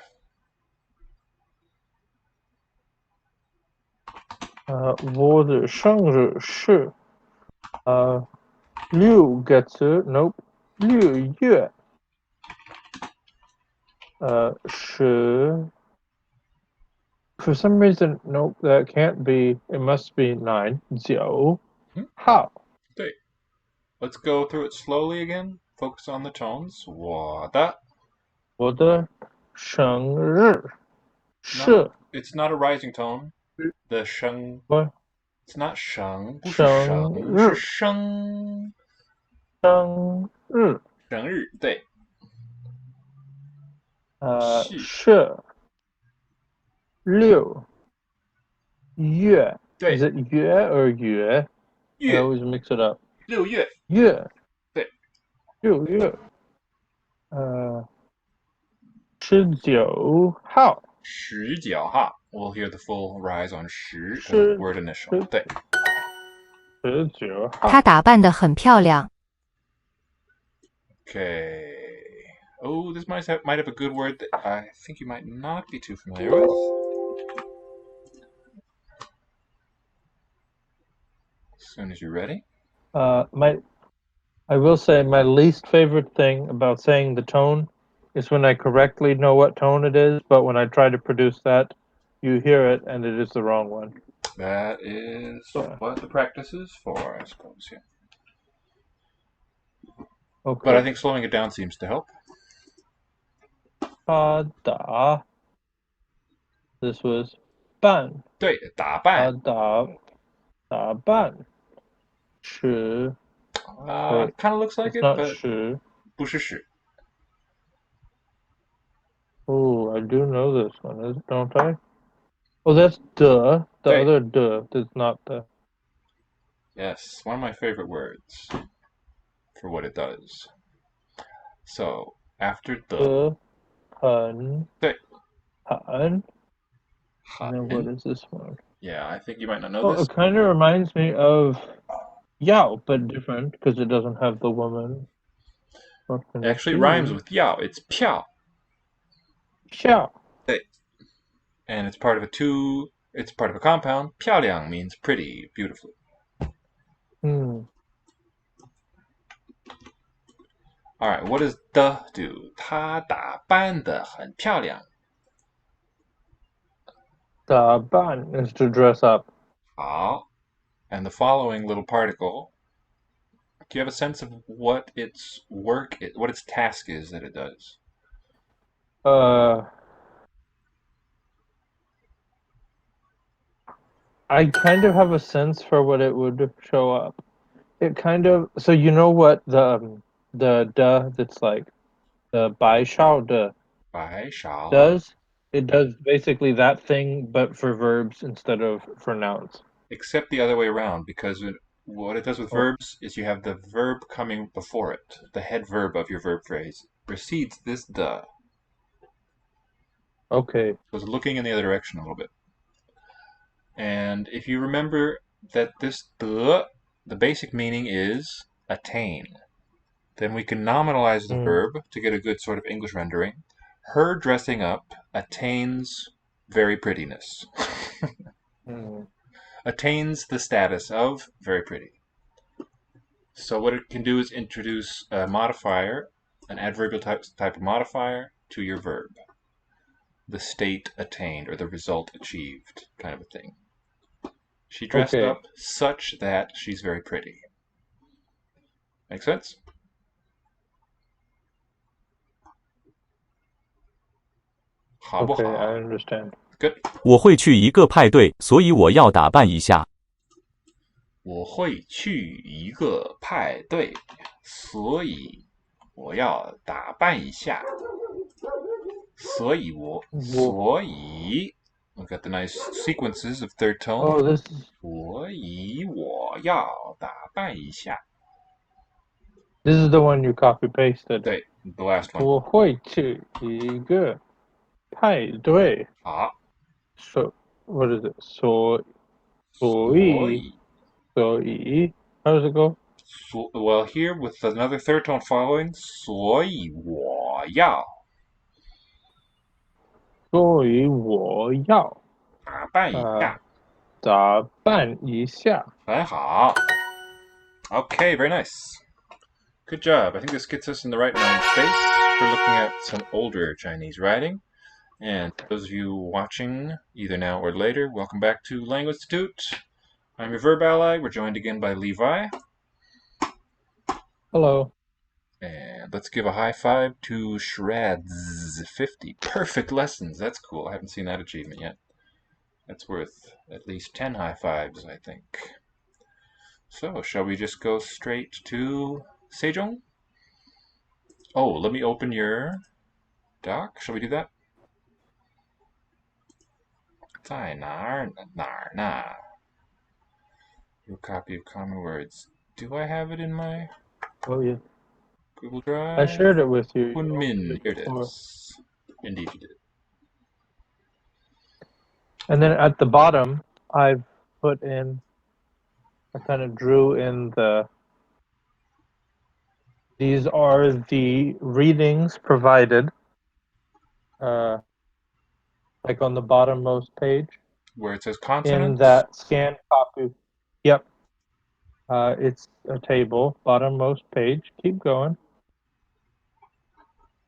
Speaker 3: 我的生日是6月10 For some reason, nope, that can't be. It must be 9 9号.
Speaker 2: Let's go through it slowly again. Focus on the tones. 我的
Speaker 3: 生日是
Speaker 2: No, it's not a rising tone. The 生
Speaker 3: What?
Speaker 2: It's not 生不是生是生
Speaker 3: 生日
Speaker 2: 生日对
Speaker 3: 是6月
Speaker 2: 对
Speaker 3: Is it 月 or 月? I
Speaker 2: 月
Speaker 3: always mix it up.
Speaker 2: 6月
Speaker 3: 月
Speaker 2: 对
Speaker 3: 6月19号
Speaker 2: 19号 We'll hear the full rise on 10
Speaker 3: 是
Speaker 2: word initial 对
Speaker 3: 19号
Speaker 4: 她打扮得很漂亮。
Speaker 2: Okay. Oh, this might have a good word that I think you might not be too familiar with. As soon as you're ready.
Speaker 3: I will say my least favorite thing about saying the tone is when I correctly know what tone it is, but when I try to produce that, you hear it and it is the wrong one.
Speaker 2: That is what the practice is for, I suppose, yeah.
Speaker 3: Okay.
Speaker 2: But I think slowing it down seems to help.
Speaker 3: 他打 This was 扮
Speaker 2: 对，打扮。
Speaker 3: 打打扮是 wait,
Speaker 2: kind of looks like
Speaker 3: it's
Speaker 2: it,
Speaker 3: not
Speaker 2: but
Speaker 3: 是.
Speaker 2: 不是是.
Speaker 3: Oh, I do know this one, don't I? Oh, that's the. The
Speaker 2: 对.
Speaker 3: other the is not the.
Speaker 2: Yes, one of my favorite words for what it does. So, after the.
Speaker 3: 很
Speaker 2: 对.
Speaker 3: 很. And then what
Speaker 2: 很.
Speaker 3: is this one?
Speaker 2: Yeah, I think you might not know
Speaker 3: Oh,
Speaker 2: this.
Speaker 3: it kind of reminds me of Yao, but different because it doesn't have the woman. What can
Speaker 2: It
Speaker 3: it
Speaker 2: actually
Speaker 3: be?
Speaker 2: rhymes with 要. It's 票.
Speaker 3: Xiao.
Speaker 2: 对. And it's part of a compound. 漂亮 means pretty, beautifully.
Speaker 3: Hmm.
Speaker 2: Alright, what does 的 do? 她打扮得很漂亮.
Speaker 3: 打扮 is to dress up.
Speaker 2: 好. And the following little particle, do you have a sense of what its what its task is that it does?
Speaker 3: I kind of have a sense for what it would show up. It kind of so you know what the that's like the bai shao de
Speaker 2: 白少.
Speaker 3: does? It does basically that thing, but for verbs instead of for nouns.
Speaker 2: Except the other way around, because what it does with verbs is you have the verb coming before it. The head verb of your verb phrase precedes this the.
Speaker 3: Okay.
Speaker 2: So it's looking in the other direction a little bit. And if you remember that this the basic meaning is attain, then we can nominalize the verb to get a good sort of English rendering. Her dressing up attains very prettiness. Attains the status of very pretty. So what it can do is introduce a modifier, an adverbial type of modifier, to your verb. The state attained, or the result achieved, kind of a thing. She dressed up such that she's very pretty. Make sense?
Speaker 3: Okay, I understand.
Speaker 2: Good.
Speaker 1: 我会去一个派对，所以我要打扮一下。
Speaker 2: 我会去一个派对，所以我要打扮一下。所以 look at the nice sequences of third tone.
Speaker 3: Oh, this is
Speaker 2: 所以我要打扮一下。
Speaker 3: this is the one you copy pasted.
Speaker 2: 对 the last one.
Speaker 3: 我会去一个派对。
Speaker 2: 好。
Speaker 3: So what is it? 所以 how does it go?
Speaker 2: Well, here with another third tone following, 所以我要打扮一下。
Speaker 3: 打扮一下。
Speaker 2: 很好。Okay, very nice. Good job. I think this gets us in the right mind space for looking at some older Chinese writing. And those of you watching, either now or later, welcome back to Language Institute. I'm your VerbAlly. We're joined again by Levi.
Speaker 3: Hello.
Speaker 2: And let's give a high five to Shreds50. Perfect lessons. That's cool. I haven't seen that achievement yet. That's worth at least 10 high fives, I think. So, shall we just go straight to Sejong? Oh, let me open your doc. Shall we do that? 在哪儿呢? Your copy of common words. Do I have it in my
Speaker 3: Yeah.
Speaker 2: Google Drive?
Speaker 3: I shared it with you.
Speaker 2: Kunmin. Here it is. Indeed you did.
Speaker 3: And then at the bottom, I kind of drew in these are the readings provided, like on the bottommost page.
Speaker 2: Where it says consonants?
Speaker 3: In that scanned copy. Yep. It's a table, bottommost page. Keep going.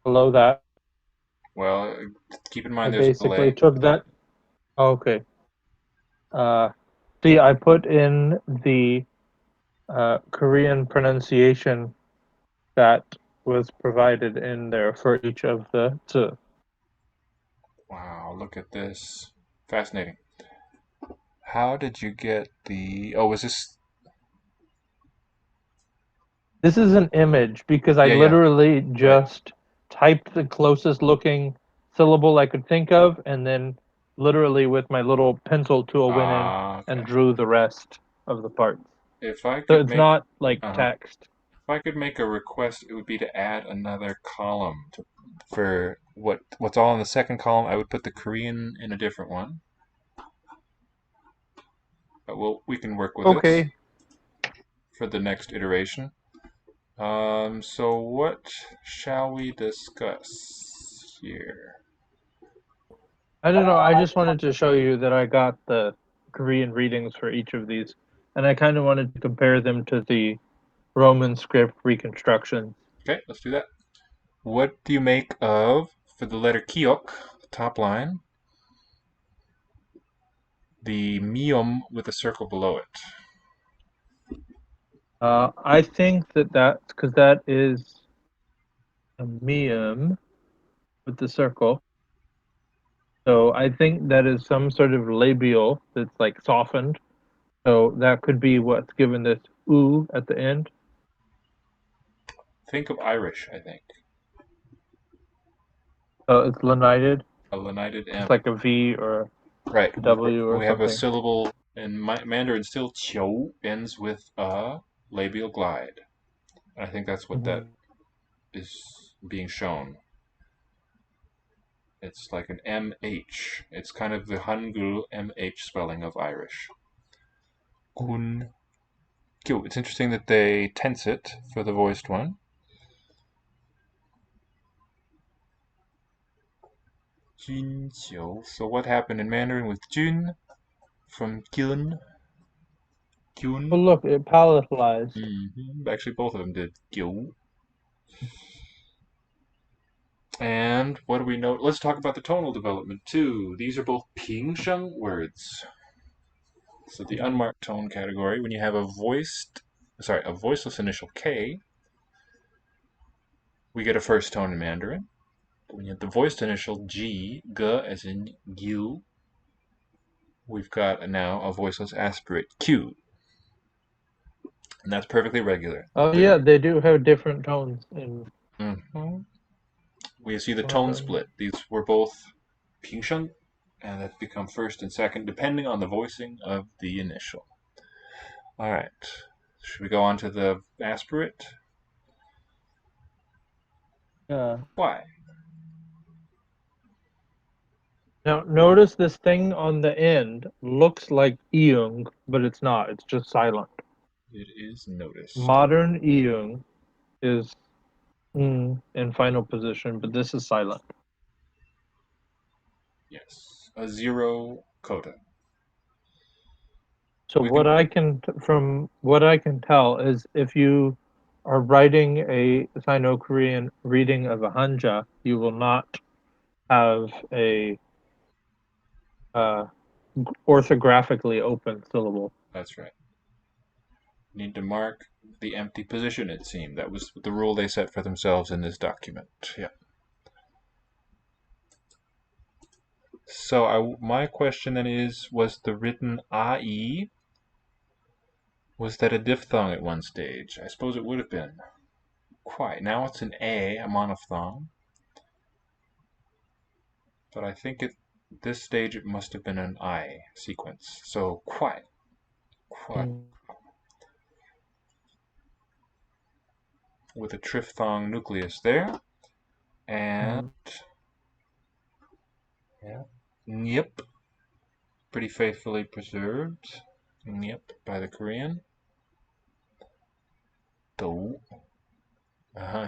Speaker 3: Below that.
Speaker 2: Well, keep in mind
Speaker 3: I
Speaker 2: there's a
Speaker 3: basically
Speaker 2: delay.
Speaker 3: took that. Okay. See, I put in the Korean pronunciation that was provided in there for each of the zi.
Speaker 2: Wow, look at this. Fascinating. How did you get the... Oh, was this...
Speaker 3: This is an image because I
Speaker 2: Yeah, yeah.
Speaker 3: literally just typed the closest looking syllable I could think of, and then literally with my little pencil tool went in
Speaker 2: Okay.
Speaker 3: and drew the rest of the parts.
Speaker 2: If I
Speaker 3: So
Speaker 2: could
Speaker 3: it's
Speaker 2: make...
Speaker 3: not like
Speaker 2: Uh-huh.
Speaker 3: text.
Speaker 2: If I could make a request, it would be to add another column for what's all in the second column. I would put the Korean in a different one. But we can work with this
Speaker 3: Okay.
Speaker 2: for the next iteration. So what shall we discuss here?
Speaker 3: I don't know. I just wanted to show you that I got the Korean readings for each of these, and I kind of wanted to compare them to the Roman script reconstructions.
Speaker 2: Okay, let's do that. What do you make of, for the letter Kiok, the top line, the mium with a circle below it?
Speaker 3: I think that's because that is a mium with the circle. So I think that is some sort of labial that's like softened. So that could be what's given this oo at the end.
Speaker 2: Think of Irish, I think.
Speaker 3: It's lenited.
Speaker 2: A lenited M.
Speaker 3: It's like a V or
Speaker 2: Right.
Speaker 3: a W or
Speaker 2: We have a
Speaker 3: something.
Speaker 2: syllable in Mandarin still. Qiu ends with a labial glide. And I think that's what that is being shown. It's like an MH. It's kind of the Hangul MH spelling of Irish. Kun Kyu. It's interesting that they tense it for the voiced one. Jun Qiu. So what happened in Mandarin with Jun from Kyun? Kyun.
Speaker 3: Oh, look, it palatalized.
Speaker 2: Actually, both of them did. Kyu. And what do we know? Let's talk about the tonal development too. These are both Pingsheng words. So the unmarked tone category, when you have a voiceless initial K, we get a first tone in Mandarin. But when you have the voiced initial G, G as in Gu, we've got now a voiceless aspirate Q. And that's perfectly regular.
Speaker 3: Oh yeah, they do have different tones in.
Speaker 2: We see the tone split. These were both Pingsheng, and that become first and second, depending on the voicing of the initial. All right. Should we go on to the aspirate?
Speaker 3: Yeah.
Speaker 2: Why?
Speaker 3: Now notice this thing on the end looks like eung, but it's not. It's just silent.
Speaker 2: It is noticed.
Speaker 3: Modern eung is in final position, but this is silent.
Speaker 2: Yes. A zero coda.
Speaker 3: So from what I can tell is if you are writing a Sino-Korean reading of a hanja, you will not have a orthographically open syllable.
Speaker 2: That's right. Need to mark the empty position, it seemed. That was the rule they set for themselves in this document. Yeah. So my question then is, was the written ai, was that a diphthong at one stage? I suppose it would have been. Quite. Now it's an a monophthong. But I think at this stage it must have been an I sequence. So quite. With a triphthong nucleus there. And yeah. Yep. Pretty faithfully preserved. Yep, by the Korean. Do.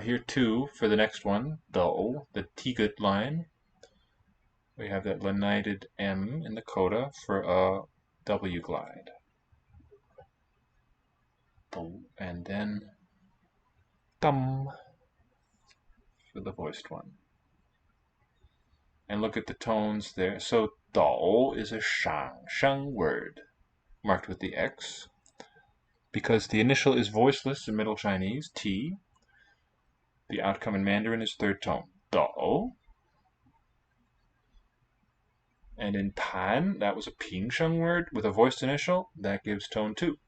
Speaker 2: Here too, for the next one, do, the Tigut line. We have that lenited M in the coda for a W glide. Do, and then dum for the voiced one. And look at the tones there. So do is a shang word, marked with the X. Because the initial is voiceless in Middle Chinese, T. The outcome in Mandarin is third tone, do. And in pan, that was a pingsheng word with a voiced initial. That gives tone 2.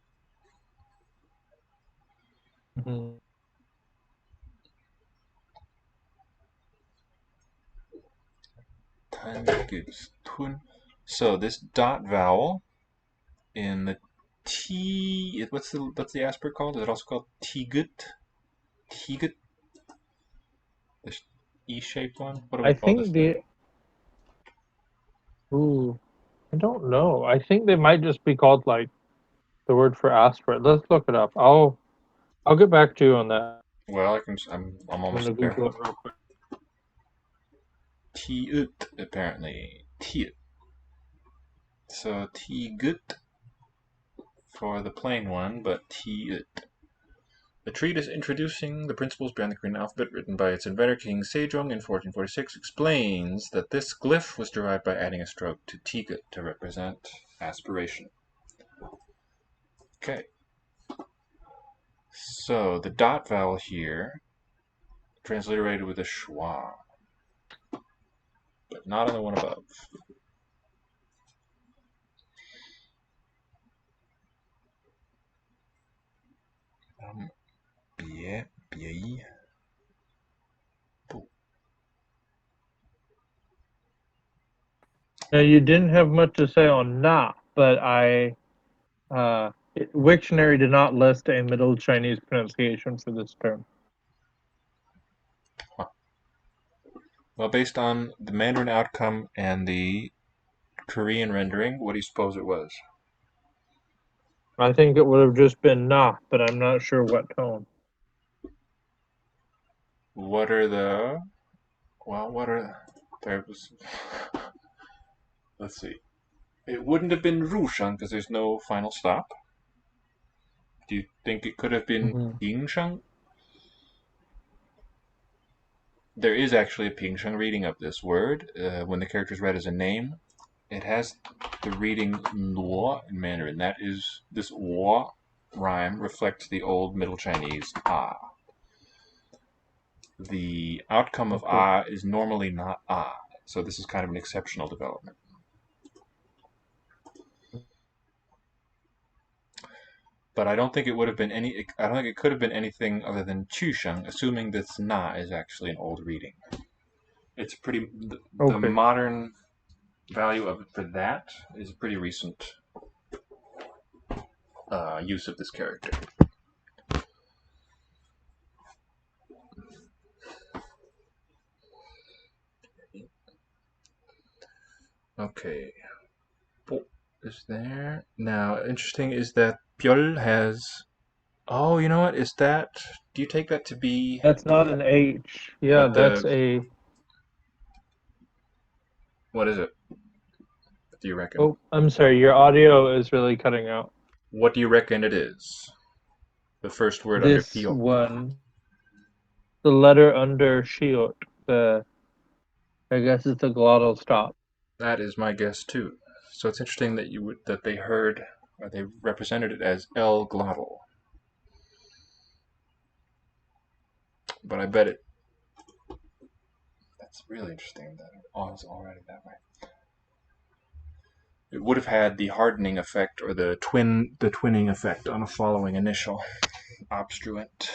Speaker 3: Mm-hmm.
Speaker 2: Tan gives tun. So this dot vowel in the T, what's the aspirate called? Is it also called Tigut? Tigut? The E-shaped one? What do we
Speaker 3: I
Speaker 2: call this
Speaker 3: think
Speaker 2: thing?
Speaker 3: I don't know. I think they might just be called like the word for aspirate. Let's look it up. I'll get back to you on that.
Speaker 2: Well, I'm
Speaker 3: I'm
Speaker 2: almost
Speaker 3: gonna
Speaker 2: there.
Speaker 3: Google it real quick.
Speaker 2: Tiut, apparently. Tiut. So Tigut for the plain one, but Tiut. A treatise introducing the principles behind the Korean alphabet, written by its inventor King Sejong in 1446, explains that this glyph was derived by adding a stroke to Tigut to represent aspiration. Okay. So the dot vowel here, transliterated with a schwa, but not on the one above. Bie, bie.
Speaker 3: Now you didn't have much to say on na, but Wiktionary did not list a Middle Chinese pronunciation for this term.
Speaker 2: Huh. Well, based on the Mandarin outcome and the Korean rendering, what do you suppose it was?
Speaker 3: I think it would have just been na, but I'm not sure what tone.
Speaker 2: What are the... Well, what are... There was... Let's see. It wouldn't have been Rusheng because there's no final stop. Do you think it could have been Pingsheng? There is actually a Pingsheng reading of this word. When the character is read as a name, it has the reading Luo in Mandarin. That is, this Wo rhyme reflects the old Middle Chinese Ah. The outcome of Ah is normally not Ah, so this is kind of an exceptional development. But I don't think it would have been any. I don't think it could have been anything other than Chusheng, assuming this Na is actually an old reading. It's pretty. The modern value of it for that is a pretty recent use of this character. Okay. Is there now? Interesting is that Pyeol has. Oh, you know what? Is that? Do you take that to be?
Speaker 3: That's not an H. Yeah, that's a.
Speaker 2: What is it? What do you reckon?
Speaker 3: Oh, I'm sorry. Your audio is really cutting out.
Speaker 2: What do you reckon it is? The first word under
Speaker 3: This
Speaker 2: Pyeol.
Speaker 3: one, the letter under shiot. I guess it's a glottal stop.
Speaker 2: That is my guess too. So it's interesting that they heard or they represented it as L glottal. But I bet that's really interesting that it was already that way. It would have had the hardening effect or the twinning effect on a following initial. Obstruent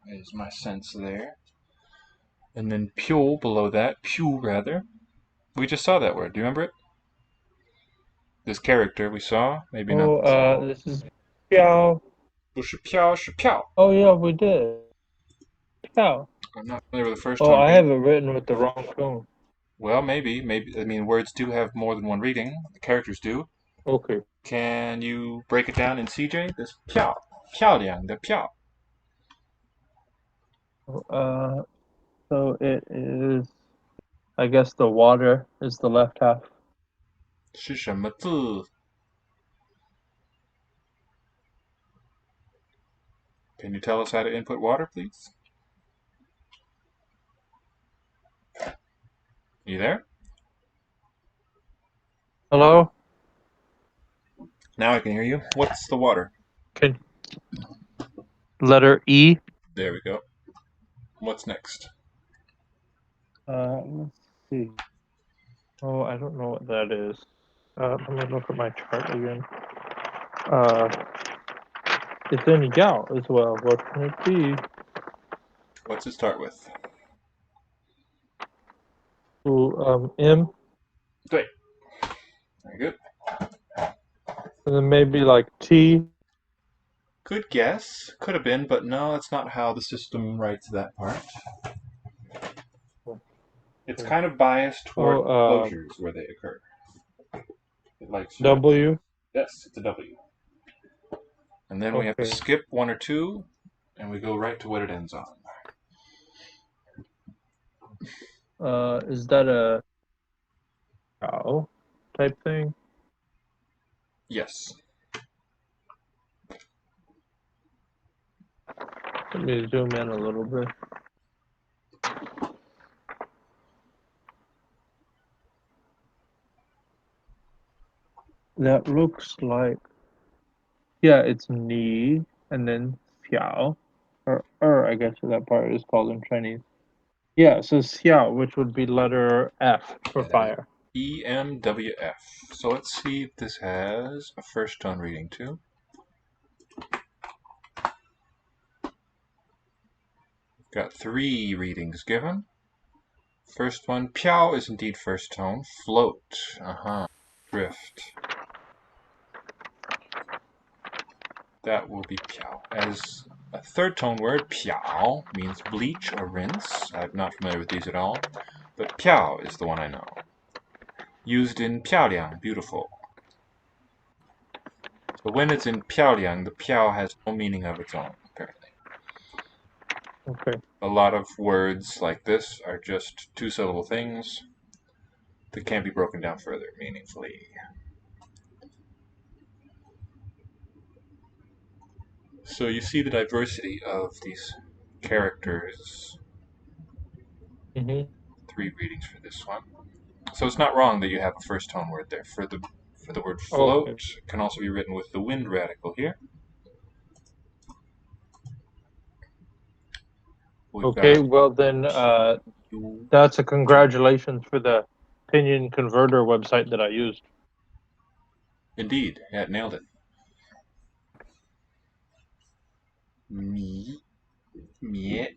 Speaker 2: is my sense there. And then pyo below that, pew rather. We just saw that word. Do you remember it? This character we saw, maybe not.
Speaker 3: This is piao.
Speaker 2: 不是飘是票.
Speaker 3: Oh yeah, we did. Piao.
Speaker 2: I'm not familiar with the first
Speaker 3: Oh,
Speaker 2: one.
Speaker 3: I have it written with the wrong tone.
Speaker 2: Well, maybe. I mean, words do have more than one reading. The characters do.
Speaker 3: Okay.
Speaker 2: Can you break it down in CJ? This 漂亮的漂.
Speaker 3: So it is. I guess the water is the left half.
Speaker 2: 是什么字? Can you tell us how to input water, please? You there?
Speaker 3: Hello?
Speaker 2: Now I can hear you. What's the water?
Speaker 3: Letter E.
Speaker 2: There we go. What's next?
Speaker 3: Let's see. Oh, I don't know what that is. Let me look at my chart again. It's in Yao as well. What can it be?
Speaker 2: What's it start with?
Speaker 3: Ooh, M,
Speaker 2: 对. Very good.
Speaker 3: and then maybe like T.
Speaker 2: Good guess. Could have been, but no, that's not how the system writes that part. It's kind of biased toward closures where they occur. It likes
Speaker 3: W.
Speaker 2: Yes, it's a W. And then we have to skip one or two, and we go right to what it ends on.
Speaker 3: Is that a cow type thing?
Speaker 2: Yes.
Speaker 3: Let me zoom in a little bit. That looks like, yeah, it's ni and then xiao, or I guess that part is called in Chinese. Yeah, so xiao, which would be letter F for fire.
Speaker 2: EMWF. So let's see if this has a first tone reading too. Got 3 readings given. First one, piao is indeed first tone. Float. Drift. That will be piao. As a third tone word, piao means bleach or rinse. I'm not familiar with these at all, but piao is the one I know. Used in piaoliang, beautiful. So when it's in piaoliang, the piao has no meaning of its own, apparently.
Speaker 3: Okay.
Speaker 2: A lot of words like this are just 2-syllable things that can't be broken down further meaningfully. So you see the diversity of these characters. 3 readings for this one. So it's not wrong that you have a first tone word there. For the word float, it can also be written with the wind radical here.
Speaker 3: Well then, that's a congratulations for the pinyin converter website that I used.
Speaker 2: Indeed, yeah, nailed it. Mi, mie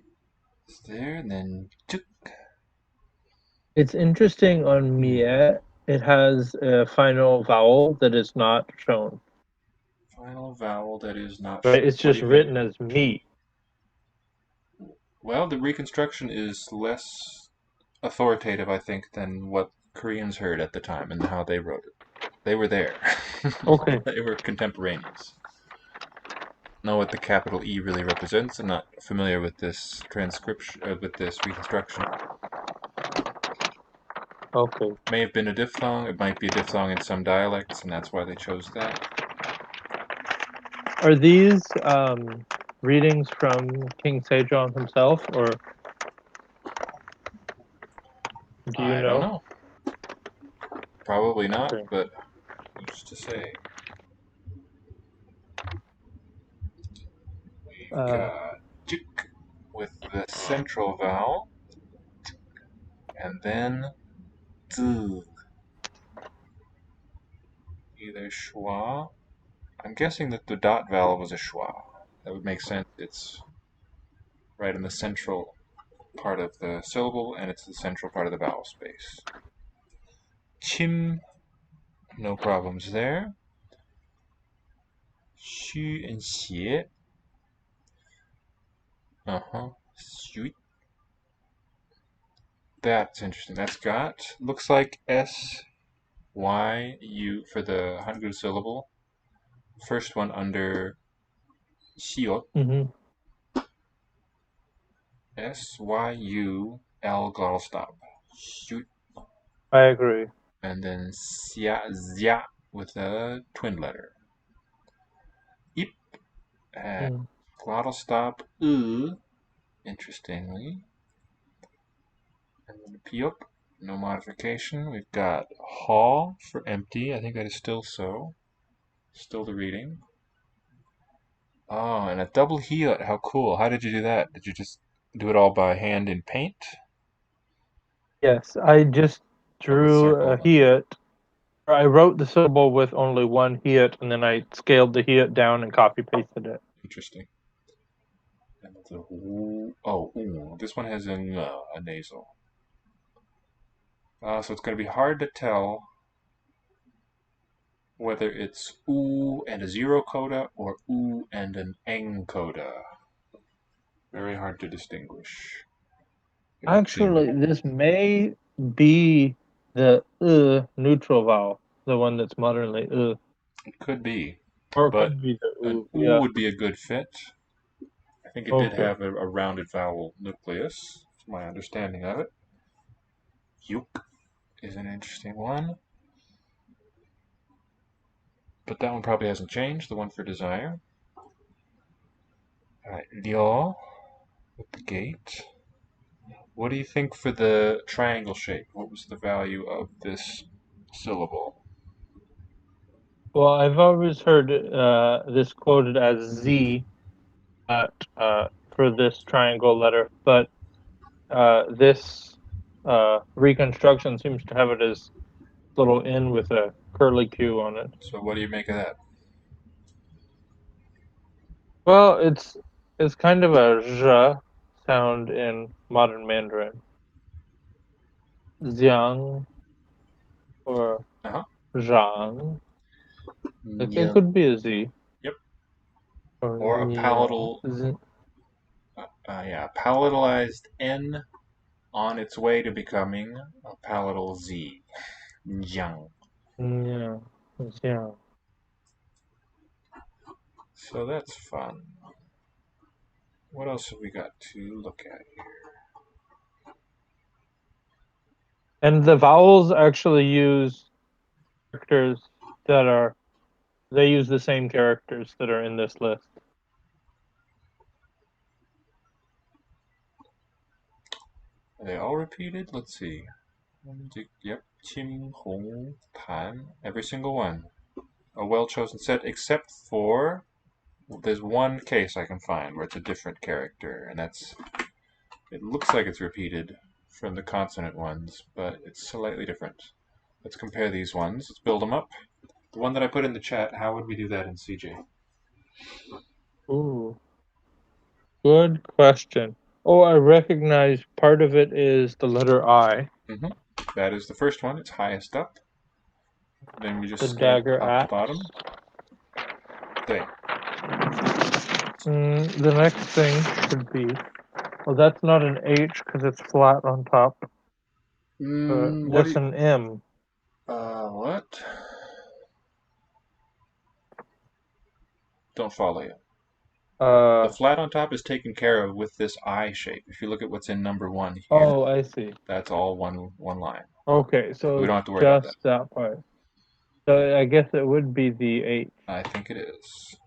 Speaker 2: is there, and then tuk.
Speaker 3: It's interesting on mie, it has a final vowel that is not shown.
Speaker 2: Final vowel that is not
Speaker 3: Right,
Speaker 2: shown.
Speaker 3: it's just written as me.
Speaker 2: Well, the reconstruction is less authoritative, I think, than what Koreans heard at the time and how they wrote it. They were there.
Speaker 3: Okay.
Speaker 2: They were contemporaneous. Know what the capital E really represents. I'm not familiar with this transcription, with this reconstruction.
Speaker 3: Okay.
Speaker 2: May have been a diphthong. It might be a diphthong in some dialects, and that's why they chose that.
Speaker 3: Are these readings from King Sejong himself, or do you
Speaker 2: I don't know. Probably not, but who's to say? We've got juk with the central vowel, and then z. Either schwa. I'm guessing that the dot vowel was a schwa. That would make sense. It's right in the central part of the syllable, and it's the central part of the vowel space. Chim, no problems there. Xu and xie. Xu. That's interesting. That's got, looks like S, Y, U for the Hangul syllable. First one under xiot. S, Y, U, L glottal stop. Xu.
Speaker 3: I agree.
Speaker 2: And then xia, zia with a twin letter. Ip, glottal stop, interestingly. And then piop, no modification. We've got ha for empty. I think that is still so. Still the reading. Oh, and a double hiot. How cool. How did you do that? Did you just do it all by hand in paint?
Speaker 3: Yes, I just drew a hiat. I wrote the syllable with only one hiat, and then I scaled the hiat down and copy pasted it.
Speaker 2: Interesting. And this one has a nasal. So it's going to be hard to tell whether it's oo and a zero coda or oo and an eng coda. Very hard to distinguish.
Speaker 3: Actually, this may be the neutral vowel, the one that's modernly
Speaker 2: It could be.
Speaker 3: Or it
Speaker 2: but
Speaker 3: could be the
Speaker 2: an
Speaker 3: oo.
Speaker 2: oo
Speaker 3: Yeah.
Speaker 2: would be a good fit. I think it did
Speaker 3: Okay.
Speaker 2: have a rounded vowel nucleus. That's my understanding of it. Yuk is an interesting one. But that one probably hasn't changed, the one for desire. Alright, Liao with the gate. What do you think for the triangle shape? What was the value of this syllable?
Speaker 3: Well, I've always heard this quoted as Z for this triangle letter, but this reconstruction seems to have it as little N with a curly Q on it.
Speaker 2: So what do you make of that?
Speaker 3: Well, it's kind of a zh sound in modern Mandarin. Xiang or zhang. I think it could be a Z.
Speaker 2: Yep.
Speaker 3: Or
Speaker 2: a palatal, palatalized N on its way to becoming a palatal Z. Jiang.
Speaker 3: Yeah. Xiang.
Speaker 2: So that's fun. What else have we got to look at here?
Speaker 3: And the vowels actually use characters they use the same characters that are in this list.
Speaker 2: Are they all repeated? Let's see. Yep. Qing, Hong, Tan. Every single one. A well-chosen set, except for there's one case I can find where it's a different character, and it looks like it's repeated from the consonant ones, but it's slightly different. Let's compare these ones. Let's build them up. The one that I put in the chat, how would we do that in CJ?
Speaker 3: Ooh. Good question. Oh, I recognize part of it is the letter I.
Speaker 2: Mm-hmm. That is the first one. It's highest up. Then we just
Speaker 3: The
Speaker 2: scale
Speaker 3: dagger
Speaker 2: top
Speaker 3: axe.
Speaker 2: to bottom. There.
Speaker 3: The next thing should be. Well, that's not an H because it's flat on top. That's an M.
Speaker 2: What? Don't follow you. The flat on top is taken care of with this I shape. If you look at what's in number 1 here.
Speaker 3: Oh, I see.
Speaker 2: That's all one line.
Speaker 3: Okay, so
Speaker 2: we don't have to worry about
Speaker 3: that part. So I guess it would be the H.
Speaker 2: I think it is.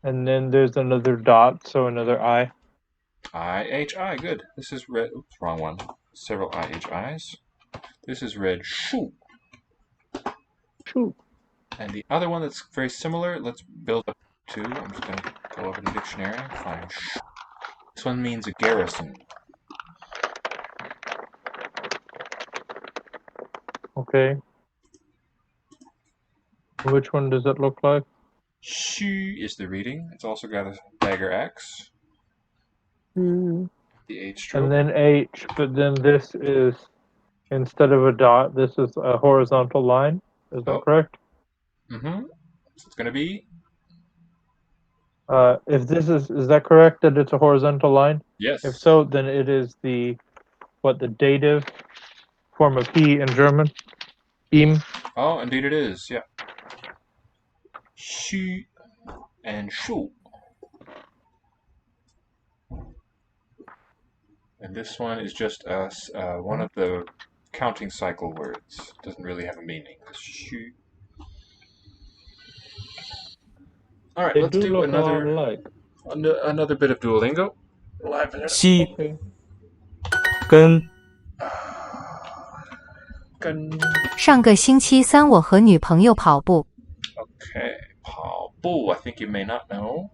Speaker 3: And then there's another dot, so another I.
Speaker 2: I-H-I, good. This is red. Oops, wrong one. Several I-H-I's. This is red shu.
Speaker 3: Shu.
Speaker 2: And the other one that's very similar, let's build up to. I'm just going to go over the dictionary and find shu. This one means a garrison.
Speaker 3: Okay. Which one does it look like?
Speaker 2: Shu is the reading. It's also got a dagger axe.
Speaker 3: The
Speaker 2: H stroke.
Speaker 3: And then H, but then this is, instead of a dot, this is a horizontal line. Is that correct?
Speaker 2: Mm-hmm. So it's going to be?
Speaker 3: If this is that correct that it's a horizontal line?
Speaker 2: Yes.
Speaker 3: If so, then it is the dative form of he in German? Ihm.
Speaker 2: Oh, indeed it is, yeah. Xu and shu. And this one is just one of the counting cycle words. Doesn't really have a meaning. Xu. All right, let's do another bit of Duolingo. Live in
Speaker 1: 西跟
Speaker 4: 上个星期三我和女朋友跑步。
Speaker 2: Okay, 跑步, I think you may not know.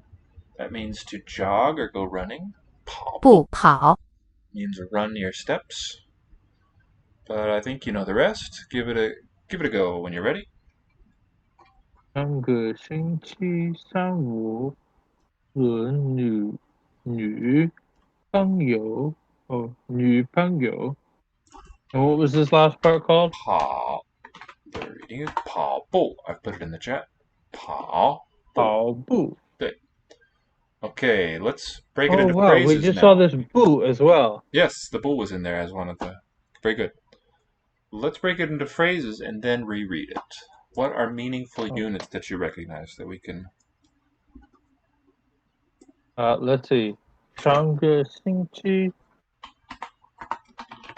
Speaker 2: That means to jog or go running. 跑步。
Speaker 4: 不跑。
Speaker 2: means run your steps. But I think you know the rest. Give it a go when you're ready.
Speaker 3: 上个星期三我和女朋友女朋友 And what was this last part called?
Speaker 2: 跑 The reading is 跑步. I've put it in the chat. 跑步.
Speaker 3: 跑步.
Speaker 2: Okay, let's break it
Speaker 3: Oh
Speaker 2: into
Speaker 3: wow, we
Speaker 2: phrases
Speaker 3: just
Speaker 2: now.
Speaker 3: saw this boo as well.
Speaker 2: Yes, the bull was in there as one of the... Very good. Let's break it into phrases and then reread it. What are meaningful units that you recognize that we can...
Speaker 3: Let's see. 上个星期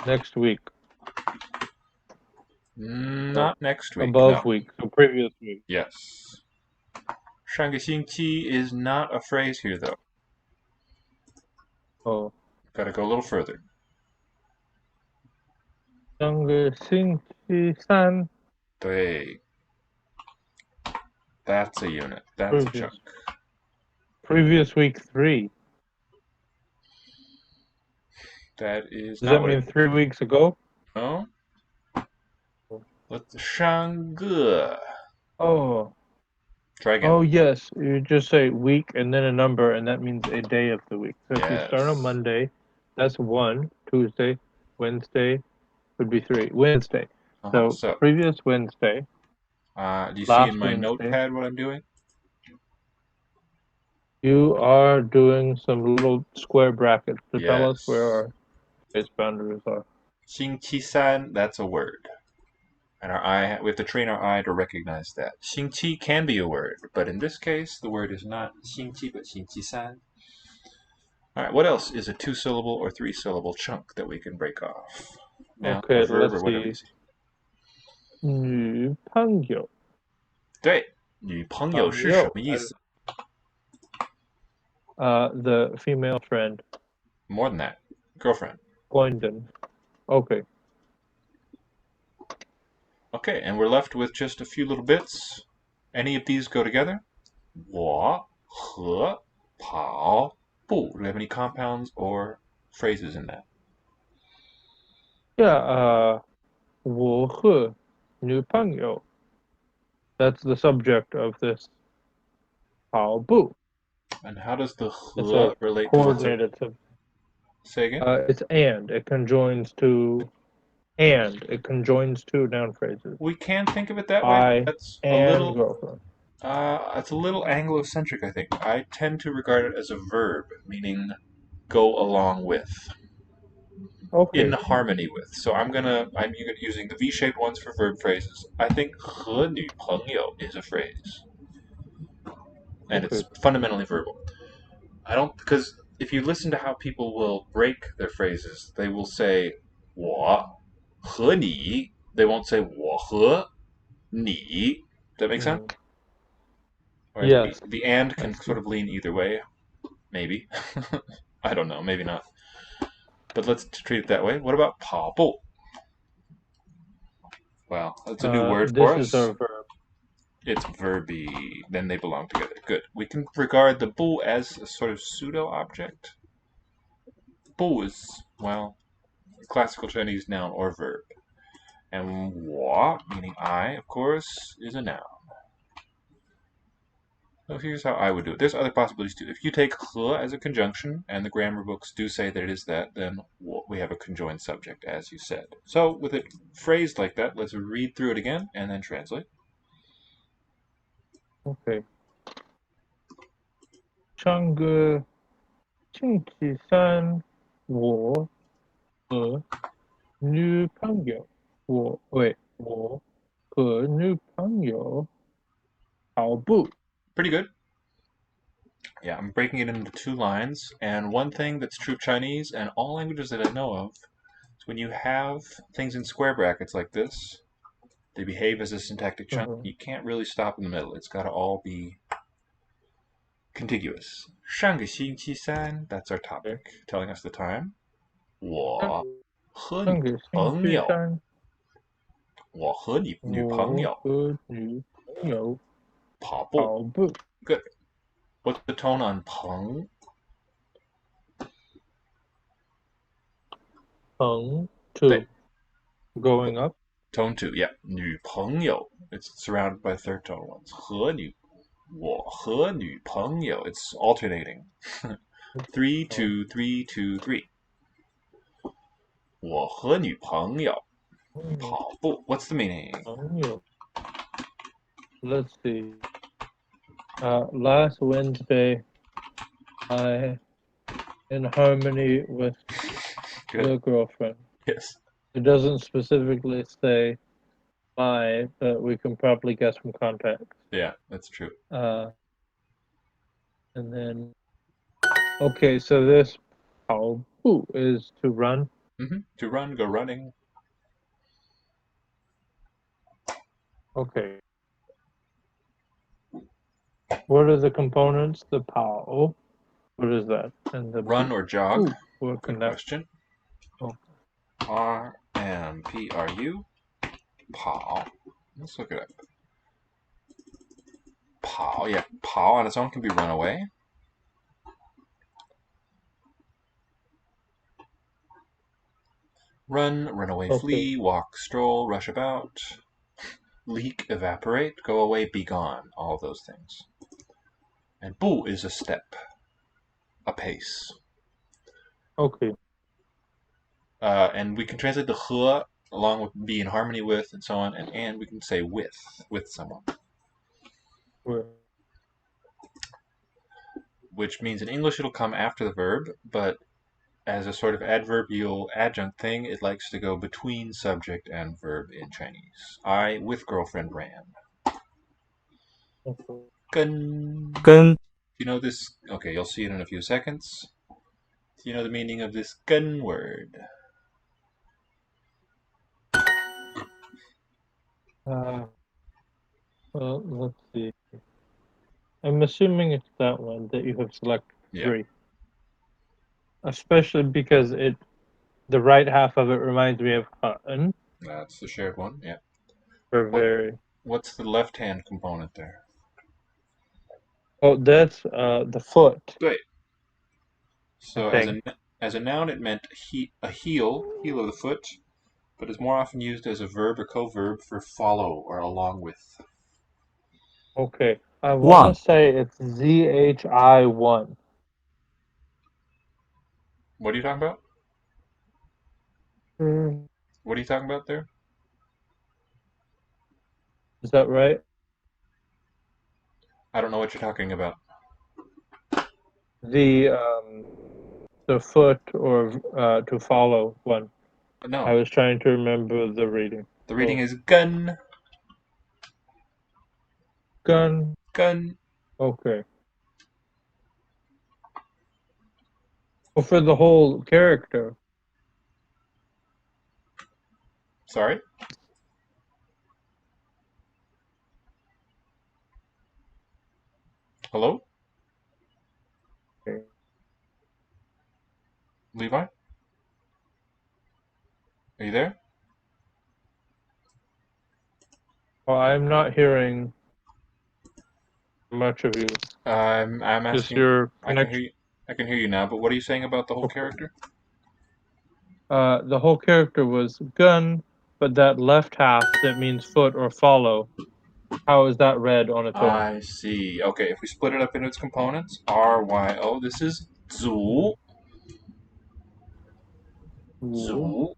Speaker 3: next week.
Speaker 2: Not next week,
Speaker 3: Above
Speaker 2: no.
Speaker 3: week, so previous week.
Speaker 2: Yes. 上个星期 is not a phrase here, though.
Speaker 3: Oh.
Speaker 2: Gotta go a little further.
Speaker 3: 上个星期三
Speaker 2: 对. That's a unit. That's a chunk.
Speaker 3: Previous week 3.
Speaker 2: That is
Speaker 3: Does
Speaker 2: not
Speaker 3: that
Speaker 2: what
Speaker 3: mean
Speaker 2: it...
Speaker 3: 3 weeks ago?
Speaker 2: No. Let's... 上个.
Speaker 3: Oh.
Speaker 2: Try again.
Speaker 3: Oh yes, you just say week and then a number, and that means a day of the week. So if you start on
Speaker 2: Yes.
Speaker 3: Monday, that's 1. Tuesday, Wednesday would be 3. Wednesday. So previous Wednesday.
Speaker 2: Do you see
Speaker 3: last
Speaker 2: in my
Speaker 3: Wednesday.
Speaker 2: notepad what I'm doing?
Speaker 3: You are doing some little square brackets to tell us
Speaker 2: Yes.
Speaker 3: where our space boundaries are.
Speaker 2: 星期三, that's a word. And our eye, we have to train our eye to recognize that. 星期 can be a word, but in this case, the word is not 星期, but 星期三. All right, what else is a 2-syllable or 3-syllable chunk that we can break off? Now,
Speaker 3: Okay,
Speaker 2: a verb
Speaker 3: let's
Speaker 2: or whatever
Speaker 3: see.
Speaker 2: you see.
Speaker 3: 女朋友.
Speaker 2: 对,女朋友是什么意思?
Speaker 3: The female friend.
Speaker 2: More than that. Girlfriend.
Speaker 3: Boyden. Okay.
Speaker 2: Okay, and we're left with just a few little bits. Any of these go together? 我和跑步. Do we have any compounds or phrases in that?
Speaker 3: Yeah, 我和女朋友. That's the subject of this 跑步.
Speaker 2: And how does the 和
Speaker 3: It's a
Speaker 2: relate to what's a...
Speaker 3: coordinated subject.
Speaker 2: Say again?
Speaker 3: It's and. It conjoins to and. It conjoins two noun phrases.
Speaker 2: We can think of it that way.
Speaker 3: I
Speaker 2: That's a
Speaker 3: and
Speaker 2: little...
Speaker 3: girlfriend.
Speaker 2: It's a little Anglo-centric, I think. I tend to regard it as a verb, meaning go along with.
Speaker 3: Okay.
Speaker 2: In harmony with. So I'm using the V-shaped ones for verb phrases. I think 和女朋友 is a phrase. And it's fundamentally verbal. Because if you listen to how people will break their phrases, they will say 我和你. They won't say 我和你. Does that make sense? Or
Speaker 3: Yes.
Speaker 2: the and can sort of lean either way. Maybe. I don't know. Maybe not. But let's treat it that way. What about 跑步? Well, that's a new word for us.
Speaker 3: This is our verb.
Speaker 2: It's verby. Then they belong together. Good. We can regard the 步 as a sort of pseudo-object. 步 is, well, a classical Chinese noun or verb. And 我, meaning I, of course, is a noun. So here's how I would do it. There's other possibilities too. If you take 和 as a conjunction, and the grammar books do say that it is that, then we have a conjoined subject, as you said. So with it phrased like that, let's read through it again and then translate.
Speaker 3: Okay. 上个星期三，我和女朋友，我和女朋友跑步。
Speaker 2: Pretty good. Yeah, I'm breaking it into 2 lines, and one thing that's true of Chinese and all languages that I know of is when you have things in square brackets like this, they behave as a syntactic chunk. You can't really stop in the middle. It's got to all be contiguous. 上个星期三, that's our topic, telling us the time. 我和女朋友，我和你女朋友跑步。Good. What's the tone on 朋?
Speaker 3: Tone
Speaker 2: 对
Speaker 3: 2. Going up.
Speaker 2: Tone 2, yeah. 女朋友 it's surrounded by third tone ones. 我和女朋友 it's alternating. 3 2 3 2 3. 我和女朋友跑步 what's the meaning?
Speaker 3: Let's see. Last Wednesday, I, in harmony with
Speaker 2: Good.
Speaker 3: the girlfriend.
Speaker 2: Yes.
Speaker 3: It doesn't specifically say my, but we can probably guess from context.
Speaker 2: Yeah, that's true.
Speaker 3: And then, okay, so this 跑步 is to run.
Speaker 2: To run, go running.
Speaker 3: Okay. What are the components? The 跑. What is that? And the
Speaker 2: Run or jog.
Speaker 3: what
Speaker 2: Good
Speaker 3: connect?
Speaker 2: question.
Speaker 3: Oh.
Speaker 2: RMPRU. 跑. Let's look it up. 跑, yeah. 跑 on its own can be run away. Run, run away,
Speaker 3: Okay.
Speaker 2: flee, walk, stroll, rush about. Leak, evaporate, go away, be gone. All of those things. And 步 is a step, a pace.
Speaker 3: Okay.
Speaker 2: And we can translate the 和 along with be in harmony with and so on, and we can say with someone.
Speaker 3: Where?
Speaker 2: Which means in English it'll come after the verb, but as a sort of adverbial adjunct thing, it likes to go between subject and verb in Chinese. I, with girlfriend, ran.
Speaker 3: Okay.
Speaker 1: 跟
Speaker 2: You know this? Okay, you'll see it in a few seconds. Do you know the meaning of this 跟 word?
Speaker 3: Well, let's see. I'm assuming it's that one that you have selected 3. Especially because the right half of it reminds me of hun.
Speaker 2: That's the shared one, yeah.
Speaker 3: Very.
Speaker 2: What's the left-hand component there?
Speaker 3: Oh, that's the foot.
Speaker 2: 对. So
Speaker 3: Thing.
Speaker 2: as a noun, it meant a heel of the foot, but is more often used as a verb or co-verb for follow or along with.
Speaker 3: Okay. I want to say it's ZHI1.
Speaker 2: What are you talking about? What are you talking about there?
Speaker 3: Is that right?
Speaker 2: I don't know what you're talking about.
Speaker 3: The foot or to follow one.
Speaker 2: No.
Speaker 3: I was trying to remember the reading.
Speaker 2: The reading is 跟.
Speaker 3: Gun.
Speaker 2: 跟.
Speaker 3: Okay. Well, for the whole character.
Speaker 2: Sorry? Hello?
Speaker 3: Okay.
Speaker 2: Levi? Are you there?
Speaker 3: Well, I'm not hearing much of you.
Speaker 2: I'm asking.
Speaker 3: Just your
Speaker 2: connection. I can hear you now, but what are you saying about the whole character?
Speaker 3: The whole character was gun, but that left half that means foot or follow. How is that read on its own?
Speaker 2: I see. Okay, if we split it up into its components, RYO, this is 组. 组.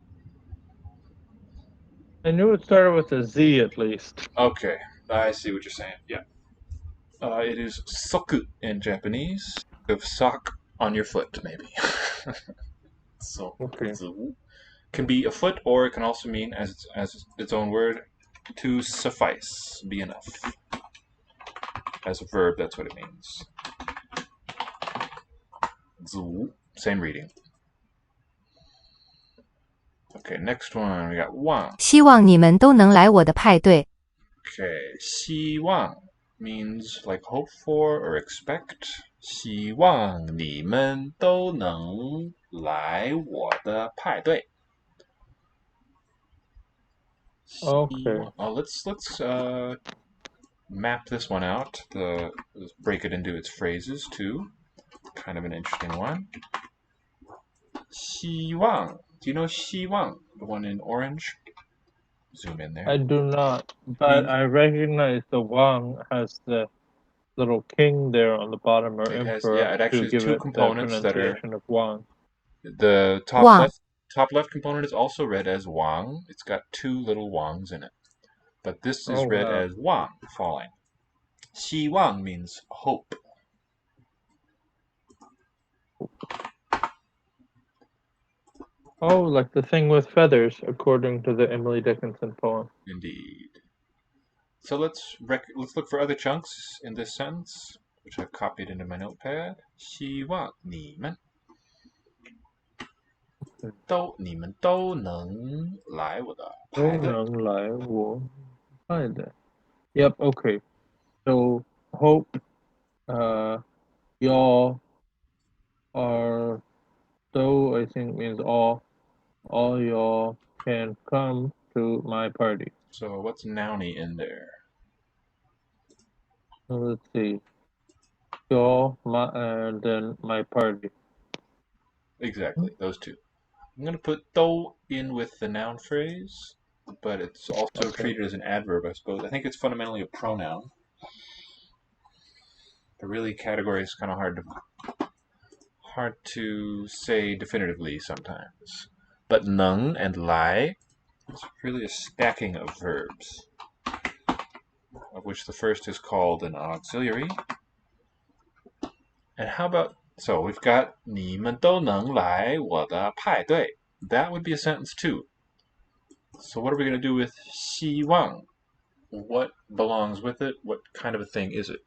Speaker 3: I knew it started with a Z at least.
Speaker 2: Okay, I see what you're saying. Yeah. It is soku in Japanese. Of sock on your foot, maybe. So,
Speaker 3: Okay.
Speaker 2: 组 can be a foot, or it can also mean, as its own word, to suffice, be enough. As a verb, that's what it means. 组, same reading. Okay, next one, we got 望.
Speaker 4: 希望你们都能来我的派对。
Speaker 2: Okay, 希望 means like hope for or expect. 希望你们都能来我的派对.
Speaker 3: Okay.
Speaker 2: Let's map this one out. Let's break it into its phrases too. Kind of an interesting one. 希望 Do you know 希望, the one in orange? Zoom in there.
Speaker 3: I do not, but I recognize the Wang has the little king there on the bottom, or
Speaker 2: It has,
Speaker 3: emperor,
Speaker 2: yeah, it actually
Speaker 3: to
Speaker 2: has
Speaker 3: give
Speaker 2: two
Speaker 3: it the
Speaker 2: components that are,
Speaker 3: pronunciation of Wang.
Speaker 2: the
Speaker 4: Wang.
Speaker 2: top left component is also read as Wang. It's got two little Wangs in it. But this is
Speaker 3: Oh,
Speaker 2: read
Speaker 3: wow.
Speaker 2: as Wang, falling. 希望 means hope.
Speaker 3: Oh, like the thing with feathers, according to the Emily Dickinson poem.
Speaker 2: Indeed. So let's look for other chunks in this sentence, which I've copied into my notepad. 希望你们都能来我的派对。
Speaker 3: 都能来我派的. Yep, okay. So, hope, y'all are, so I think means all y'all can come to my party.
Speaker 2: So what's nouny in there?
Speaker 3: So let's see. Y'all, and then my party.
Speaker 2: Exactly, those two. I'm going to put 都 in with the noun phrase, but it's also treated as an adverb, I suppose. I think it's fundamentally a pronoun. But really, category is kind of hard to say definitively sometimes. But 能 and 来is really a stacking of verbs, of which the first is called an auxiliary. And how about, so we've got 你们都能来我的派对. That would be a sentence too. So what are we going to do with 希望? What belongs with it? What kind of a thing is it?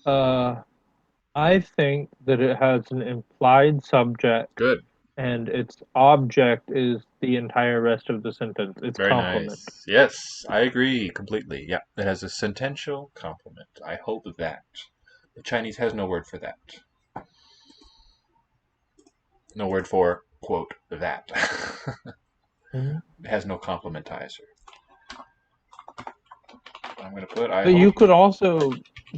Speaker 3: I think that it has an implied subject.
Speaker 2: Good.
Speaker 3: And its object is the entire rest of the sentence. It's
Speaker 2: Very
Speaker 3: complement.
Speaker 2: nice. Yes, I agree completely. Yeah, it has a sentential complement. I hope that. The Chinese has no word for that. No word for, quote, that.
Speaker 3: Mm-hmm.
Speaker 2: It has no complementizer. I'm going to put, I
Speaker 3: But
Speaker 2: hope.
Speaker 3: you could also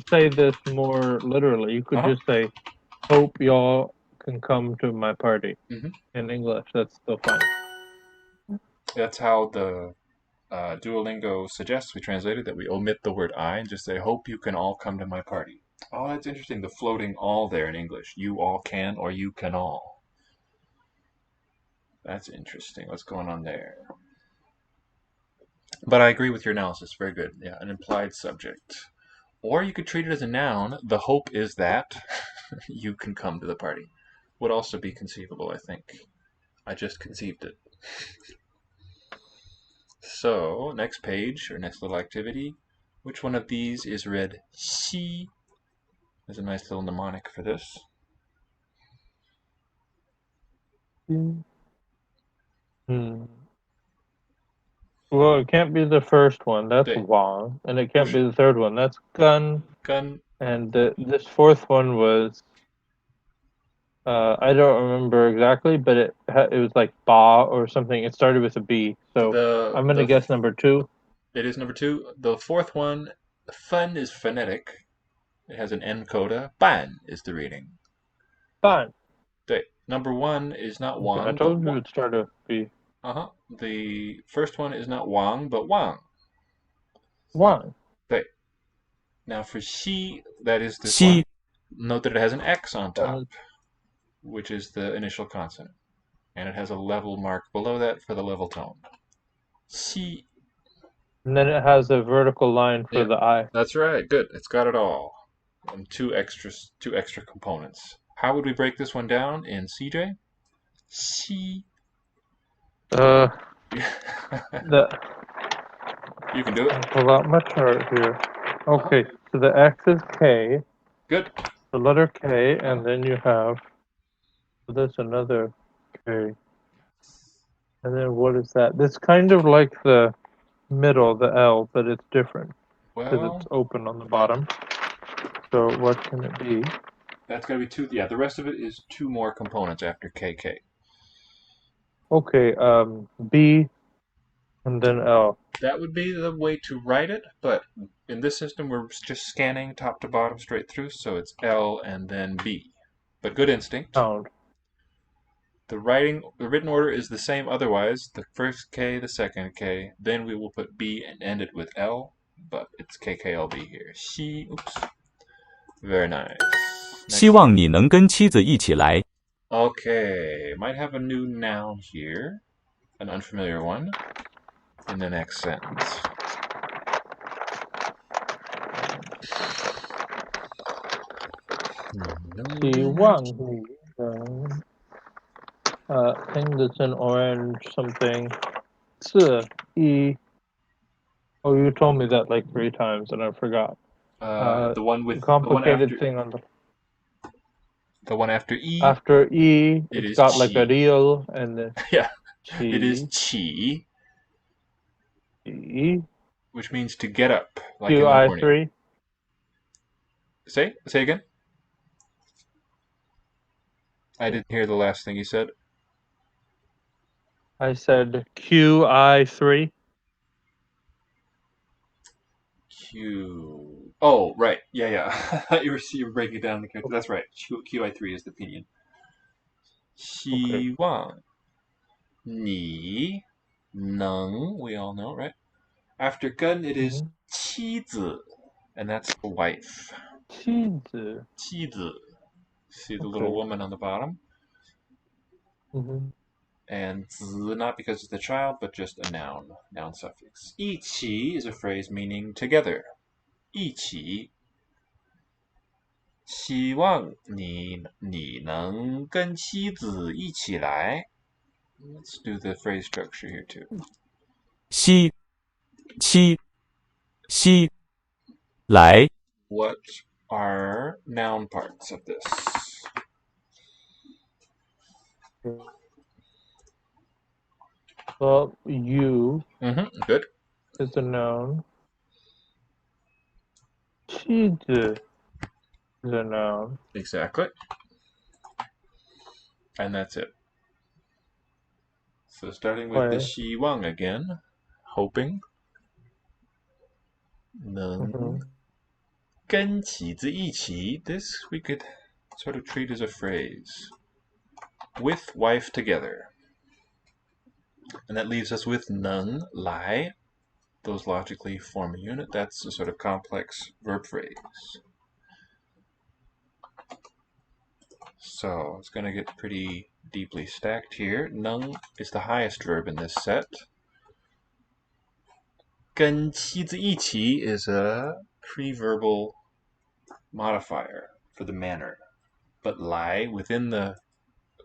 Speaker 3: say this more literally. You could just say, hope y'all can come to my party.
Speaker 2: Mm-hmm.
Speaker 3: In English. That's still fine.
Speaker 2: That's how the Duolingo suggests we translate it, that we omit the word I and just say, hope you can all come to my party. Oh, that's interesting, the floating all there in English. You all can, or you can all. That's interesting. What's going on there? But I agree with your analysis. Very good. Yeah, an implied subject. Or you could treat it as a noun. The hope is that you can come to the party. Would also be conceivable, I think. I just conceived it. So, next page, or next little activity. Which one of these is read 西? There's a nice little mnemonic for this.
Speaker 3: Well, it can't be the first one. That's
Speaker 2: 对
Speaker 3: Wang. And it can't be the third one. That's Gun.
Speaker 2: 跟
Speaker 3: And this fourth one was, I don't remember exactly, but it was like Ba or something. It started with a B. So I'm going to guess number 2.
Speaker 2: It is number 2. The fourth one, fun is phonetic. It has an N coda. Ban is the reading.
Speaker 3: Fine.
Speaker 2: 对. Number 1 is not Wang.
Speaker 3: I told you it started with B.
Speaker 2: The first one is not Wang, but Wang.
Speaker 3: Wang.
Speaker 2: 对. Now for Xi, that is this
Speaker 1: 西
Speaker 2: one. Note that it has an X on top, which is the initial consonant. And it has a level mark below that for the level tone. Xi.
Speaker 3: And then it has a vertical line for the I.
Speaker 2: That's right. Good. It's got it all. And two extra components. How would we break this one down in CJ? Xi.
Speaker 3: You
Speaker 2: can do it.
Speaker 3: I'll pull out my chart here. Okay, so the X is K.
Speaker 2: Good.
Speaker 3: The letter K, and then you have there's another K. And then what is that? That's kind of like the middle, the L, but it's different because it's open on the bottom. So what can it be?
Speaker 2: That's going to be 2. Yeah, the rest of it is 2 more components after KK.
Speaker 3: Okay, B and then L.
Speaker 2: That would be the way to write it, but in this system we're just scanning top to bottom straight through, so it's L and then B. But good instinct.
Speaker 3: Sound.
Speaker 2: The written order is the same otherwise. The first K, the second K. Then we will put B and end it with L, but it's KKLB here. Oops. Very nice.
Speaker 1: 希望你能跟妻子一起来。
Speaker 2: Okay, might have a new noun here, an unfamiliar one, in the next sentence.
Speaker 3: Thing that's in orange, something. 4, E. Oh, you told me that like 3 times and I forgot.
Speaker 2: The one with
Speaker 3: complicated
Speaker 2: the one after,
Speaker 3: thing on
Speaker 2: the one after E.
Speaker 3: After E, it's got
Speaker 2: qi.
Speaker 3: like a real and then
Speaker 2: Yeah,
Speaker 3: qi,
Speaker 2: it is qi,
Speaker 3: qi.
Speaker 2: which means to get up, like in the morning.
Speaker 3: QI3.
Speaker 2: Say again. I didn't hear the last thing you said.
Speaker 3: I said QI3.
Speaker 2: Q. Oh, right. Yeah. I thought you were breaking it down the character. That's right. QI3 is the pinyin. 希望你能, we all know, right? After 跟, it is 妻子, and that's the wife.
Speaker 3: 妻子.
Speaker 2: 妻子. See the little woman on the bottom? And 子, not because it's the child, but just a noun suffix. 一起 is a phrase meaning together. 一起. 希望你能跟妻子一起来. Let's do the phrase structure here too.
Speaker 1: 妻来
Speaker 2: What are noun parts of this?
Speaker 3: Well, you
Speaker 2: Good.
Speaker 3: is a noun. 妻子 is a noun.
Speaker 2: Exactly. And that's it. So starting with the 希望 again, hoping. 能跟妻子一起, this we could sort of treat as a phrase. With wife together. And that leaves us with 能来. Those logically form a unit. That's a sort of complex verb phrase. So it's going to get pretty deeply stacked here. 能 is the highest verb in this set. 跟妻子一起 is a preverbal modifier for the manner. But 来, within the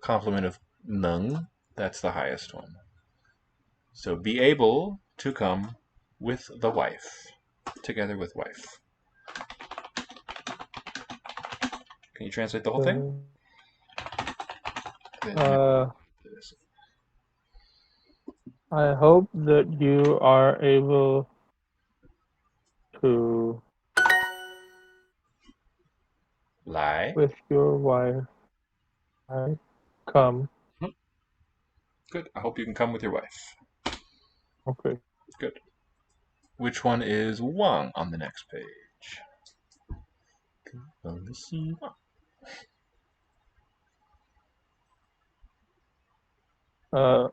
Speaker 2: complement of 能, that's the highest one. So be able to come with the wife, together with wife. Can you translate the whole thing?
Speaker 3: I hope that you are able to
Speaker 2: lie
Speaker 3: with your wife. I come.
Speaker 2: Good. I hope you can come with your wife.
Speaker 3: Okay.
Speaker 2: Good. Which one is Wang on the next page?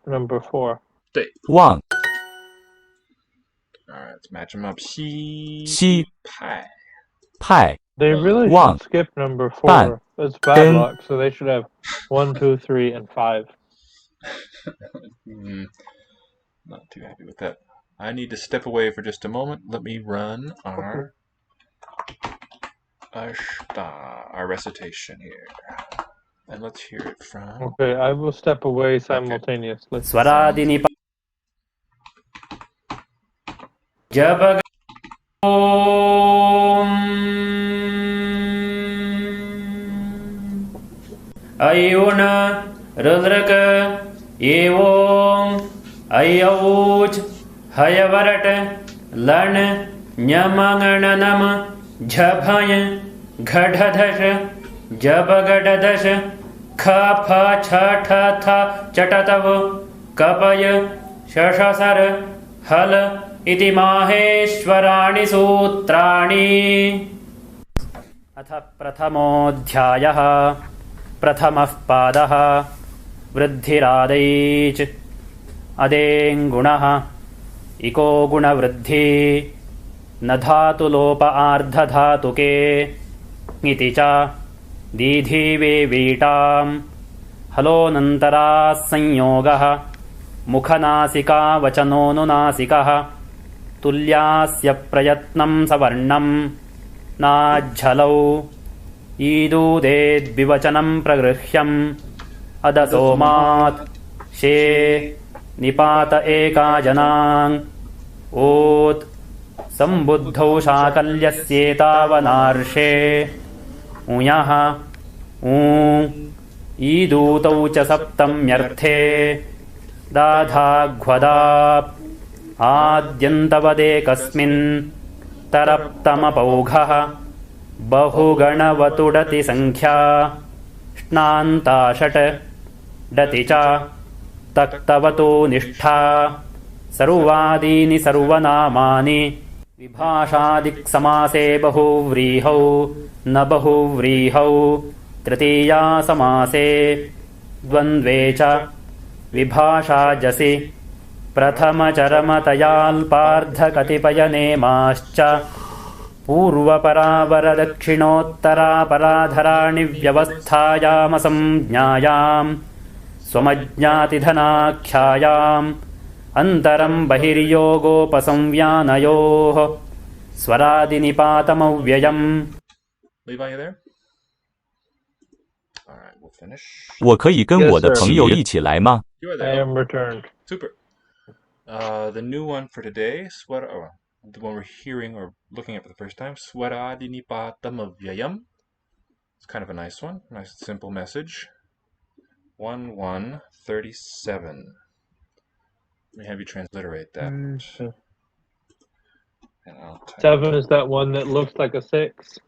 Speaker 3: Number 4.
Speaker 2: 对
Speaker 1: 望
Speaker 2: Alright, let's match them up. 西 派
Speaker 1: 派
Speaker 3: They really
Speaker 1: Wang.
Speaker 3: should skip number 4.
Speaker 1: Ban.
Speaker 3: That's bad luck. So they should have 1, 2, 3, and 5.
Speaker 2: Not too happy with that. I need to step away for just a moment. Let me run our recitation here. And let's hear it from...
Speaker 3: Okay, I will step away simultaneously.
Speaker 5: Swaradini Jab Ayuna Rudraka Evom Ayauj Hayavarat Lan Nyamangananam Jabhaya Gadhadash Jabagadadash Kapha Chatha Chatatav Kapaya Shashasar Hal Iti Maheshwarani Sutrani अथ प्रथमोऽध्यायः प्रथमः पादः वृद्धिरादैच अदेङ्गुणः eco गुणवृद्धि न धातुलोप आर्धधातुके इति च दीधीवेवीटाम् हलोऽनन्तराः संयोगः मुखनासिकावचनोऽनुनासिकः तुल्यास्य प्रयत्नं सवर्णं नाज्झलौ ईदूदेद्विवचनं प्रगृह्यम् अदसोमात् शे निपात एकाजनाङ् ओत् सम्बुद्धौ शाकल्यस्येतावनार्षे उञः ऊ ईदूतौ च सप्तम्यर्थे दाधाघ्वदाप् आद्यन्तवदेकस्मिन् तरप्तमपौघः बहुगणवतुडति संख्या श्नान्ता षट् डति च तक्तवतो निष्ठा सर्वादीनि सर्वनामानि विभाषादिक्समासे बहुव्रीहौ न बहुव्रीहौ तृतीया समासे द्वन्द्वे च विभाषाजसि प्रथमचरमतयाल्पार्धकतिपयनेमाश्च पूर्वपरावरदक्षिणोत्तरापराधराणि व्यवस्थायामसंज्ञायाम् स्वमज्ञातिधनाख्यायाम् अन्तरम् बहिर्योगोपसंव्यानयोः स्वरादिनिपातमव्ययम्.
Speaker 2: Levi, you there? All right, we'll finish.
Speaker 1: 我可以跟
Speaker 3: Yes,
Speaker 1: 我的
Speaker 3: sir.
Speaker 1: 朋友一起来吗？
Speaker 2: You are
Speaker 3: I
Speaker 2: there.
Speaker 3: am returned.
Speaker 2: Super. The new one for today, the one we're hearing or looking at for the first time, Swaradinipatamavayam. It's kind of a nice one, nice simple message. 1137. Let me have you transliterate that. And I'll type
Speaker 3: 7 is that one that looks like a 6.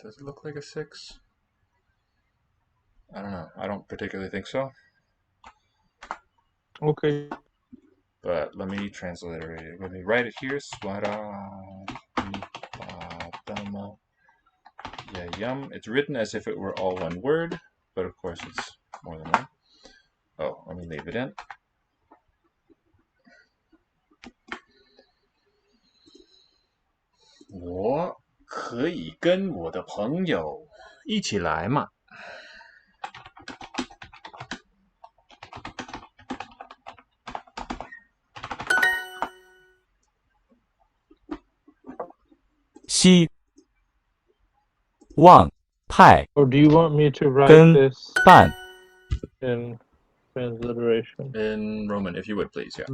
Speaker 2: Does it look like a 6? I don't know. I don't particularly think so.
Speaker 3: Okay.
Speaker 2: But let me transliterate it. Let me write it here. Swaradinipatamavayam. It's written as if it were all one word, but of course it's more than one. Oh, let me leave it in. 我可以跟我的朋友一起来吗？
Speaker 1: 希望派
Speaker 3: Or do you want me to write
Speaker 1: 跟
Speaker 3: this
Speaker 1: 伴
Speaker 3: in transliteration?
Speaker 2: In Roman, if you would, please. Yeah.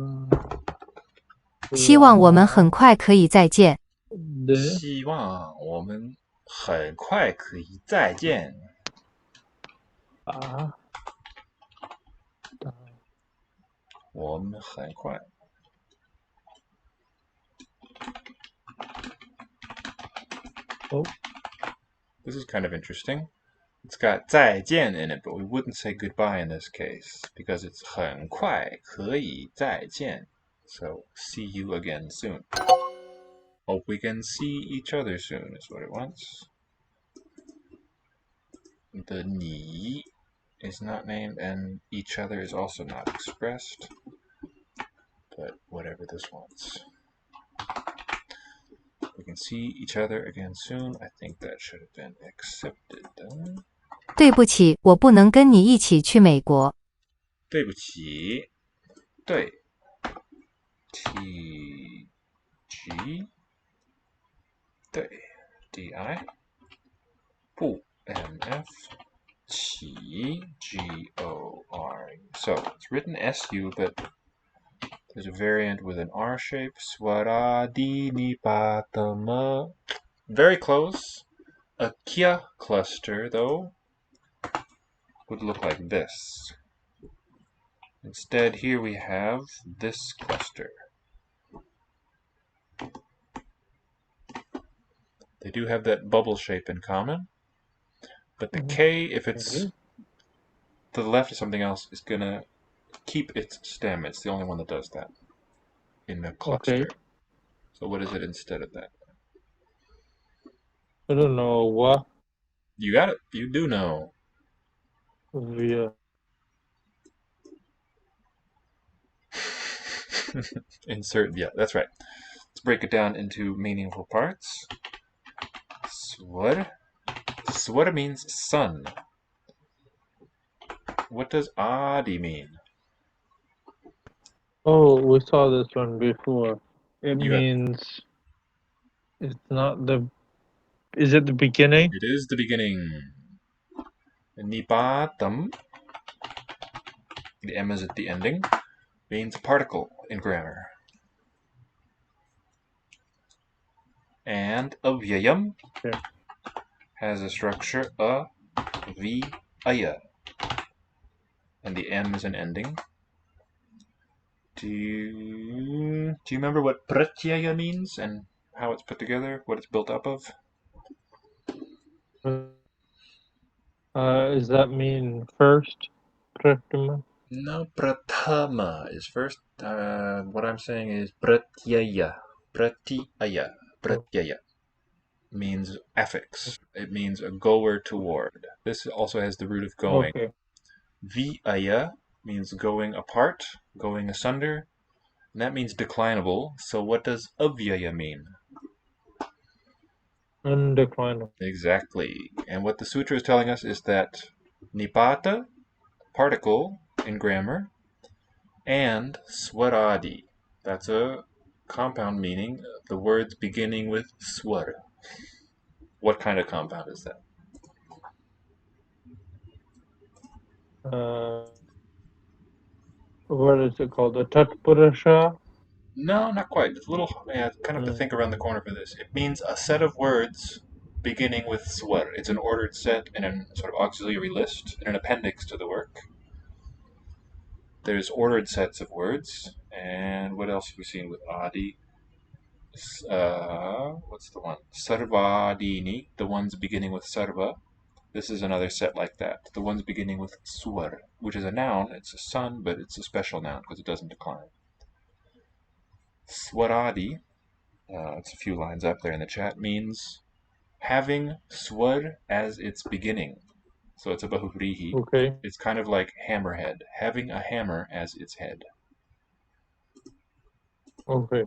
Speaker 4: 希望我们很快可以再见。
Speaker 2: 希望我们很快可以再见。我们很快。
Speaker 3: Oh.
Speaker 2: This is kind of interesting. It's got 再见 in it, but we wouldn't say goodbye in this case because it's 很快可以再见. So, see you again soon. Hope we can see each other soon is what it wants. The 你 is not named and each other is also not expressed. But whatever this wants. We can see each other again soon. I think that should have been accepted.
Speaker 4: 对不起，我不能跟你一起去美国。
Speaker 2: 对不起，对，T G 对 D I 不 M F 起 G O R U. So it's written S U, but there's a variant with an R shape. Swaradinipatama. Very close. A Kia cluster, though, would look like this. Instead, here we have this cluster. They do have that bubble shape in common, but the K, if it's to the left of something else, is going to keep its stem. It's the only one that does that in the cluster.
Speaker 3: Okay.
Speaker 2: So what is it instead of that?
Speaker 3: I don't know what.
Speaker 2: You got it. You do know.
Speaker 3: Yeah.
Speaker 2: Insert, yeah, that's right. Let's break it down into meaningful parts. Swar. Swar means sun. What does adi mean?
Speaker 3: Oh, we saw this one before. It
Speaker 2: You got
Speaker 3: means it's not the. Is it the beginning?
Speaker 2: it is the beginning. Nipatam, the M is at the ending, means particle in grammar. And avyayam
Speaker 3: Okay.
Speaker 2: has a structure a, v, aya. And the M is an ending. Do you remember what pratyaya means and how it's put together, what it's built up of?
Speaker 3: Does that mean first? Prathama?
Speaker 2: No, prathama is first. What I'm saying is pratyaya. Pratyaya. Pratyaya means affix. It means a goer toward. This also has the root of going.
Speaker 3: Okay.
Speaker 2: Vyaya means going apart, going asunder, and that means declinable. So what does avyaya mean?
Speaker 3: Undeclinable.
Speaker 2: Exactly. And what the sutra is telling us is that nipata, particle in grammar, and swaradi, that's a compound meaning, the words beginning with swar. What kind of compound is that?
Speaker 3: What is it called? A Tatpurusha?
Speaker 2: No, not quite. It's a little, yeah, kind of to think around the corner for this. It means a set of words beginning with swar. It's an ordered set in a sort of auxiliary list, in an appendix to the work. There's ordered sets of words, and what else have we seen with adi? What's the one? Sarvadini, the ones beginning with sarva. This is another set like that. The ones beginning with swar, which is a noun. It's a sun, but it's a special noun because it doesn't decline. Swaradi, it's a few lines up there in the chat, means having swar as its beginning. So it's a bahuvrihi.
Speaker 3: Okay.
Speaker 2: It's kind of like hammerhead, having a hammer as its head.
Speaker 3: Okay.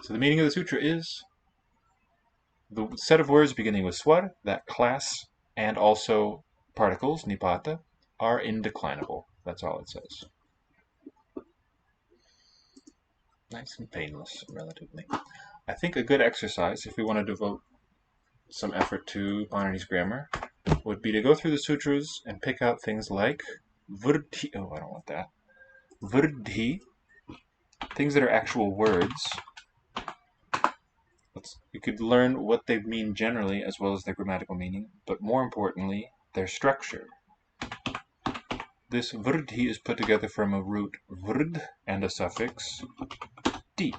Speaker 2: So the meaning of the sutra is the set of words beginning with swar, that class, and also particles, nipata, are indeclinable. That's all it says. Nice and painless, relatively. I think a good exercise, if we want to devote some effort to Panini's grammar, would be to go through the sutras and pick out things like vrdhi. Oh, I don't want that. Vrdhi, things that are actual words. You could learn what they mean generally as well as their grammatical meaning, but more importantly, their structure. This vrdhi is put together from a root vrd and a suffix di.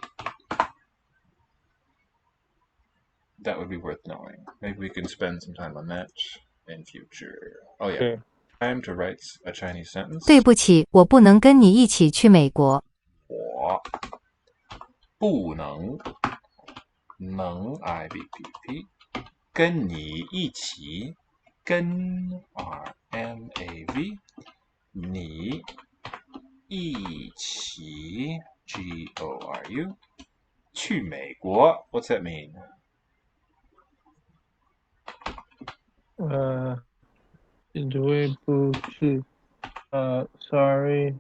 Speaker 2: That would be worth knowing. Maybe we can spend some time on that in future. Oh yeah,
Speaker 3: Okay.
Speaker 2: time to write a Chinese sentence.
Speaker 4: 对不起，我不能跟你一起去美国。
Speaker 2: 我不能能 I B P P 跟你一起跟 R M A V 你一起 G O R U 去美国 What's that mean?
Speaker 3: Sorry,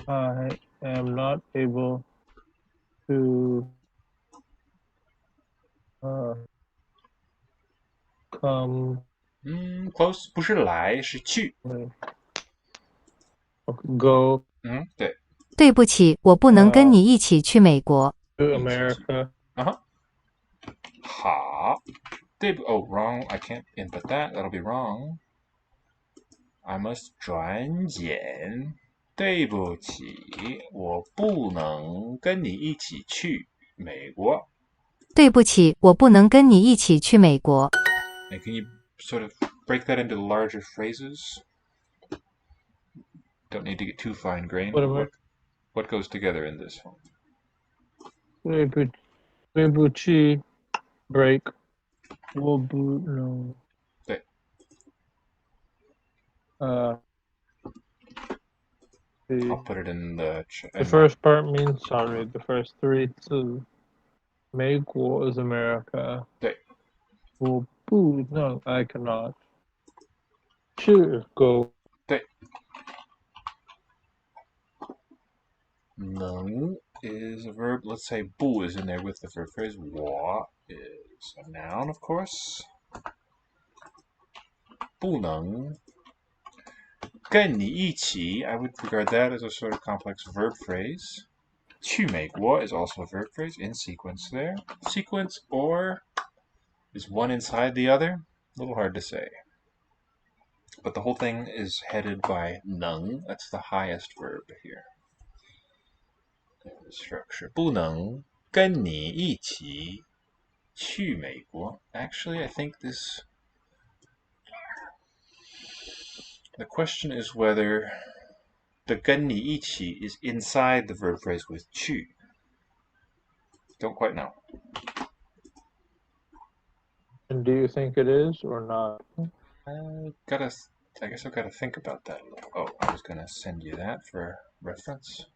Speaker 3: I am not able to come.
Speaker 2: Close 不是来是去
Speaker 3: Go
Speaker 2: 对
Speaker 4: 对不起，我不能跟你一起去美国。
Speaker 3: to America.
Speaker 2: 好Oh, wrong. I can't input that. That'll be wrong. I must 转简。对不起，我不能跟你一起去美国。
Speaker 4: 对不起，我不能跟你一起去美国。
Speaker 2: And can you sort of break that into larger phrases? Don't need to get too fine-grained. What goes together in this one?
Speaker 3: 对不起 break. 我不能
Speaker 2: 对 I'll put it in the chat.
Speaker 3: The first part means sorry. The first three 字，美国 is America.
Speaker 2: 对。
Speaker 3: 我不能 I cannot. 是 go.
Speaker 2: 对。能 is a verb. Let's say 不 is in there with the verb phrase. 我 is a noun, of course. 不能跟你一起, I would regard that as a sort of complex verb phrase. 去美国 is also a verb phrase in sequence there. Sequence or is one inside the other? A little hard to say. But the whole thing is headed by 能. That's the highest verb here. The structure. 不能跟你一起去美国. Actually, I think this... The question is whether the 跟你一起 is inside the verb phrase with 去. Don't quite know.
Speaker 3: And do you think it is or not?
Speaker 2: I guess I've got to think about that a little. Oh, I was going to send you that for reference.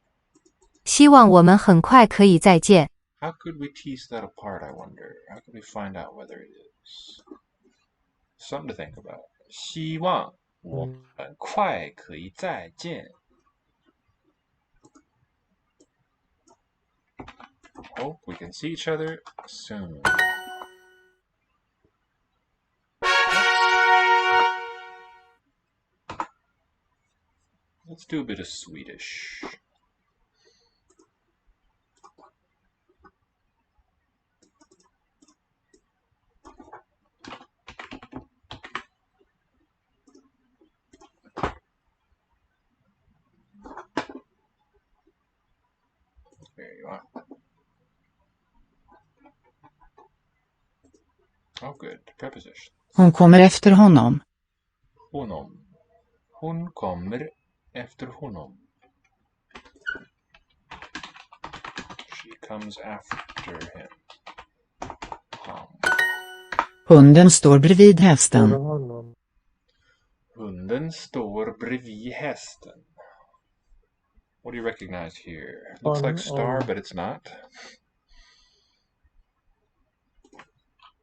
Speaker 4: 希望我们很快可以再见。
Speaker 2: How could we tease that apart, I wonder? How could we find out whether it is? Something to think about. 希望我们快可以再见. Hope we can see each other soon. Let's do a bit of Swedish. There you are. Oh, good. Preposition.
Speaker 6: Hon kommer efter honom.
Speaker 2: Honom. Hon kommer efter honom. She comes after him.
Speaker 6: Hunden står bredvid hästen.
Speaker 2: Hunden står bredvid hästen. What do you recognize here? Looks like star, but it's not.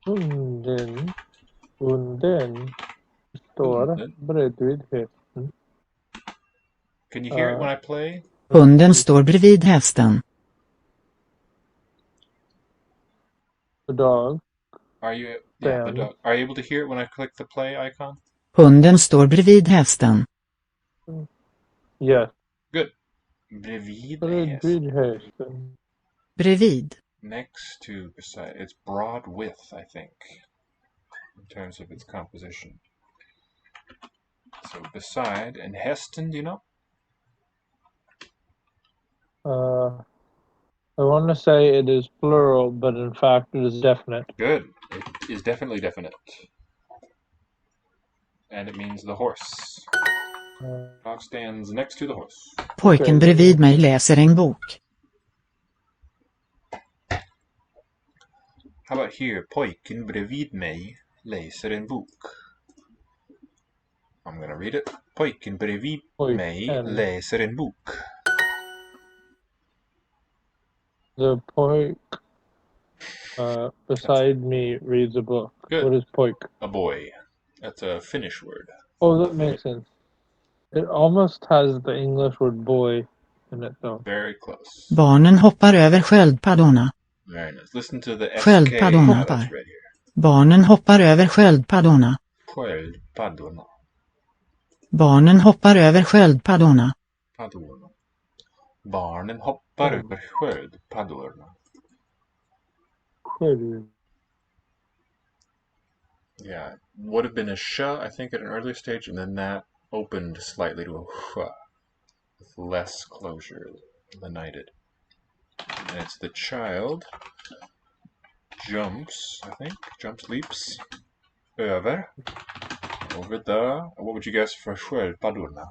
Speaker 3: Hunden står bredvid hästen.
Speaker 2: Can you hear it when I play?
Speaker 6: Hunden står bredvid hästen.
Speaker 3: The dog.
Speaker 2: Are you? Yeah, the dog. Are you able to hear it when I click the play icon?
Speaker 6: Hunden står bredvid hästen.
Speaker 3: Yes.
Speaker 2: Good. Bredvid
Speaker 3: hästen.
Speaker 6: Bredvid.
Speaker 2: Next to beside. It's broad with, I think, in terms of its composition. So beside and hästen, do you know?
Speaker 3: I want to say it is plural, but in fact it is definite.
Speaker 2: Good. It is definitely definite. And it means the horse. Dog stands next to the horse.
Speaker 6: Pojken bredvid mig läser en bok.
Speaker 2: How about here? Pojken bredvid mig läser en bok. I'm going to read it. Pojken bredvid mig läser en bok.
Speaker 3: The pojk beside me reads a book.
Speaker 2: Good.
Speaker 3: What is pojk?
Speaker 2: A boy. That's a Finnish word.
Speaker 3: Oh, that makes sense. It almost has the English word boy in it though.
Speaker 2: Very close.
Speaker 6: Barnen hoppar över sköldpaddorna.
Speaker 2: Very nice. Listen to the SK.
Speaker 6: Sköldpaddorna hoppar. Barnen hoppar över sköldpaddorna.
Speaker 2: Sköldpaddorna.
Speaker 6: Barnen hoppar över sköldpaddorna.
Speaker 2: Paddorna. Barnen hoppar över sköldpaddorna. Yeah, would have been a sh, I think, at an earlier stage, and then that opened slightly to a sh, with less closure than I did. And it's the child jumps, I think, leaps, over the, what would you guess for sköldpaddorna?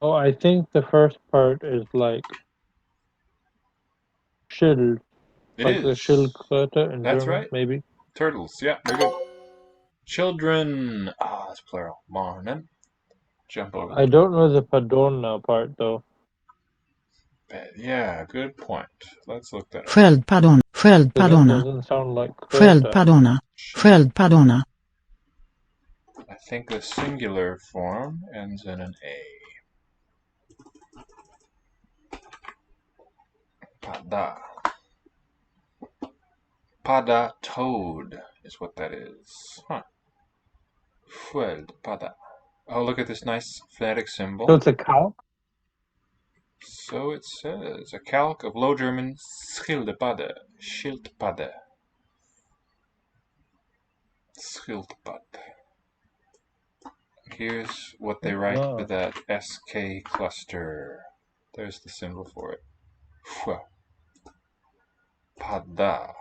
Speaker 3: Oh, I think the first part is like schild.
Speaker 2: It
Speaker 3: like
Speaker 2: is.
Speaker 3: the Schildkröte in
Speaker 2: That's
Speaker 3: German,
Speaker 2: right.
Speaker 3: maybe.
Speaker 2: Turtles, yeah, very good. Children, that's plural. Barnen. Jump over.
Speaker 3: I don't know the padonna part though.
Speaker 2: Yeah, good point. Let's look that up.
Speaker 6: Sköldpaddorna.
Speaker 3: That
Speaker 6: Sköldpaddorna.
Speaker 3: doesn't sound like quota.
Speaker 6: Sköldpaddorna. Sköldpaddorna.
Speaker 2: I think the singular form ends in an A. Padda. Padda toad is what that is. Huh. Sköldpadda. Oh, look at this nice phonetic symbol.
Speaker 3: So it's a cow?
Speaker 2: So it says, a calque of Low German schildpadde. Schildpadde. Schildpadde. Here's what they write
Speaker 3: Wow.
Speaker 2: with that SK cluster. There's the symbol for it. Padda.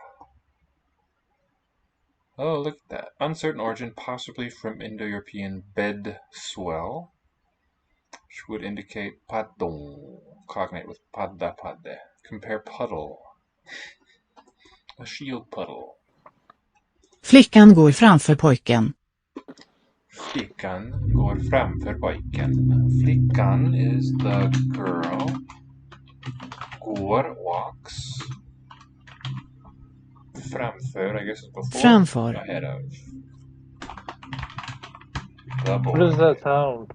Speaker 2: Oh, look at that. Uncertain origin, possibly from Indo-European bed swell, which would indicate paddon, cognate with padda padde. Compare puddle. A shield puddle.
Speaker 6: Flickan går framför pojken.
Speaker 2: Flickan går framför pojken. Flickan is the girl. Går, walks. Framför, I guess it's before.
Speaker 6: Framför.
Speaker 2: Ahead of. The boy.
Speaker 3: What does that sound?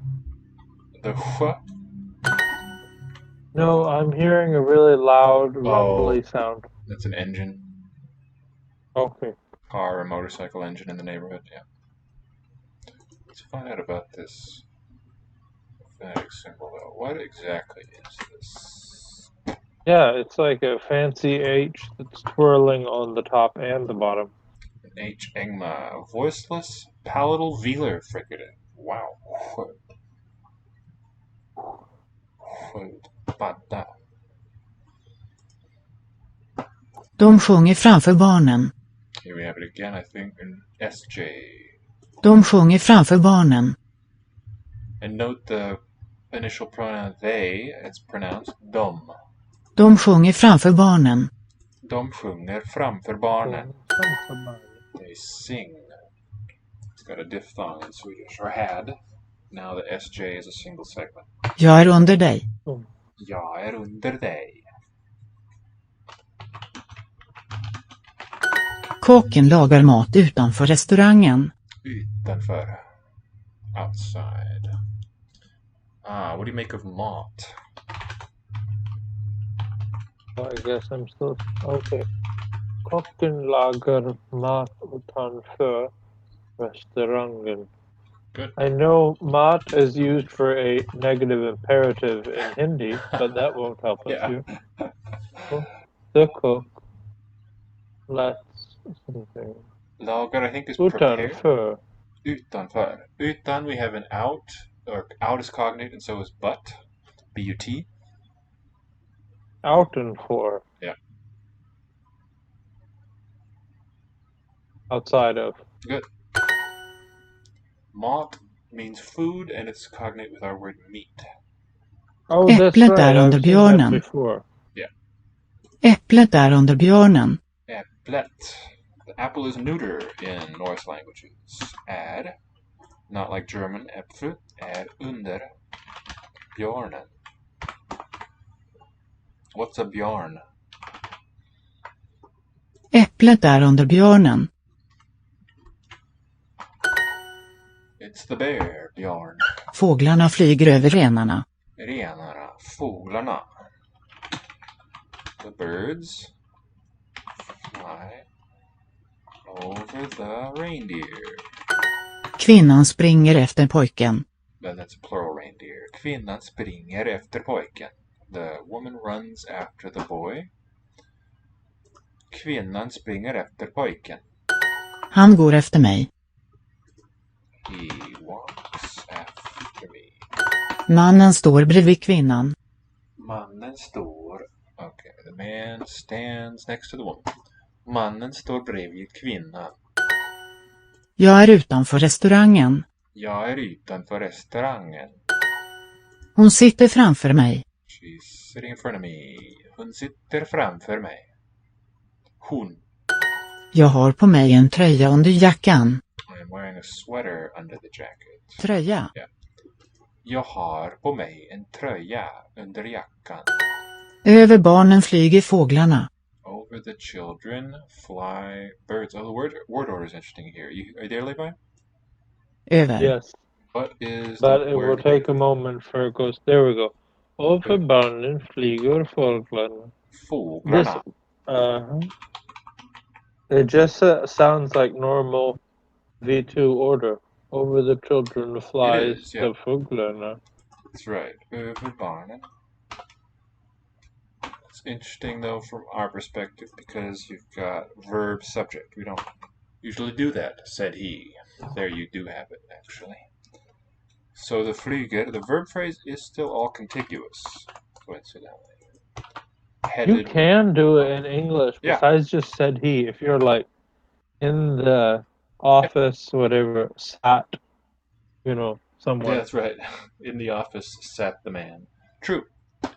Speaker 2: The
Speaker 3: No, I'm hearing a really loud, rumbly sound.
Speaker 2: That's an engine.
Speaker 3: Okay.
Speaker 2: Car or motorcycle engine in the neighborhood, yeah. Let's find out about this phonetic symbol, though. What exactly is this?
Speaker 3: Yeah, it's like a fancy H that's twirling on the top and the bottom.
Speaker 2: An H engma. Voiceless palatal velar fricative. Wow. Padda.
Speaker 6: De sjunger framför barnen.
Speaker 2: Here we have it again, I think, in SJ.
Speaker 6: De sjunger framför barnen.
Speaker 2: And note the initial pronoun they, it's pronounced dom.
Speaker 6: De sjunger framför barnen.
Speaker 2: De sjunger framför barnen. They sing. It's got a diphthong in Swedish, or had. Now the SJ is a single segment.
Speaker 6: Jag är under dig.
Speaker 2: Jag är under dig.
Speaker 6: Kocken lagar mat utanför restaurangen.
Speaker 2: Utanför. Outside. What do you make of mat?
Speaker 3: I guess I'm still... Okay. Kocken lagar mat utanför restaurangen.
Speaker 2: Good.
Speaker 3: I know mat is used for a negative imperative in Hindi, but that won't help us
Speaker 2: Yeah.
Speaker 3: here. The cook lets something.
Speaker 2: Lagar, I think, is prepared.
Speaker 3: Utanför.
Speaker 2: Utanför. Utan, we have an out, or out is cognate, and so is but. B-U-T.
Speaker 3: Utanför.
Speaker 2: Yeah.
Speaker 3: Outside of.
Speaker 2: Good. Mat means food, and it's cognate with our word meat.
Speaker 3: Oh, that's
Speaker 6: Äpplet
Speaker 3: right.
Speaker 6: är
Speaker 3: I've
Speaker 6: under
Speaker 3: seen that
Speaker 6: björnen.
Speaker 3: before.
Speaker 6: Äpplet är under björnen.
Speaker 2: Äpplet. The apple is neuter in Norse languages. Är, not like German, äpfel, är under björnen. What's a björn?
Speaker 6: Äpplet är under björnen.
Speaker 2: It's the bear, björn.
Speaker 6: Fåglarna flyger över renarna.
Speaker 2: Renarna, fåglarna. The birds fly over the reindeer.
Speaker 6: Kvinnan springer efter pojken.
Speaker 2: Then that's a plural reindeer. Kvinnan springer efter pojken. The woman runs after the boy. Kvinnan springer efter pojken.
Speaker 6: Han går efter mig.
Speaker 2: He walks after me.
Speaker 6: Mannen står bredvid kvinnan.
Speaker 2: Mannen står... Okay, the man stands next to the woman. Mannen står bredvid kvinnan.
Speaker 6: Jag är utanför restaurangen.
Speaker 2: Jag är utanför restaurangen.
Speaker 6: Hon sitter framför mig.
Speaker 2: She's sitting in front of me. Hon sitter framför mig. Hon.
Speaker 6: Jag har på mig en tröja under jackan.
Speaker 2: I'm wearing a sweater under the jacket.
Speaker 6: Tröja.
Speaker 2: Yeah. Jag har på mig en tröja under jackan.
Speaker 6: Över barnen flyger fåglarna.
Speaker 2: Over the children fly birds. Oh, the word order is interesting here. Are you there, Levi?
Speaker 6: Över.
Speaker 3: Yes.
Speaker 2: What is
Speaker 3: But
Speaker 2: the
Speaker 3: it will
Speaker 2: word?
Speaker 3: take a moment for it goes. There we go. Over barnen flyger fåglarna. This,
Speaker 2: Fåglarna.
Speaker 3: it just sounds like normal V2 order. Over the children flies
Speaker 2: is, yeah.
Speaker 3: the fåglarna.
Speaker 2: That's right. Över barnen. It's interesting though from our perspective because you've got verb subject. We don't usually do that, said he. There you do have it actually. So the flyger, the verb phrase is still all contiguous, coincidentally.
Speaker 3: You can do it in English
Speaker 2: Yeah.
Speaker 3: besides just said he. If you're like in the office, whatever, sat, someone.
Speaker 2: Yeah, that's right. In the office sat the man. True.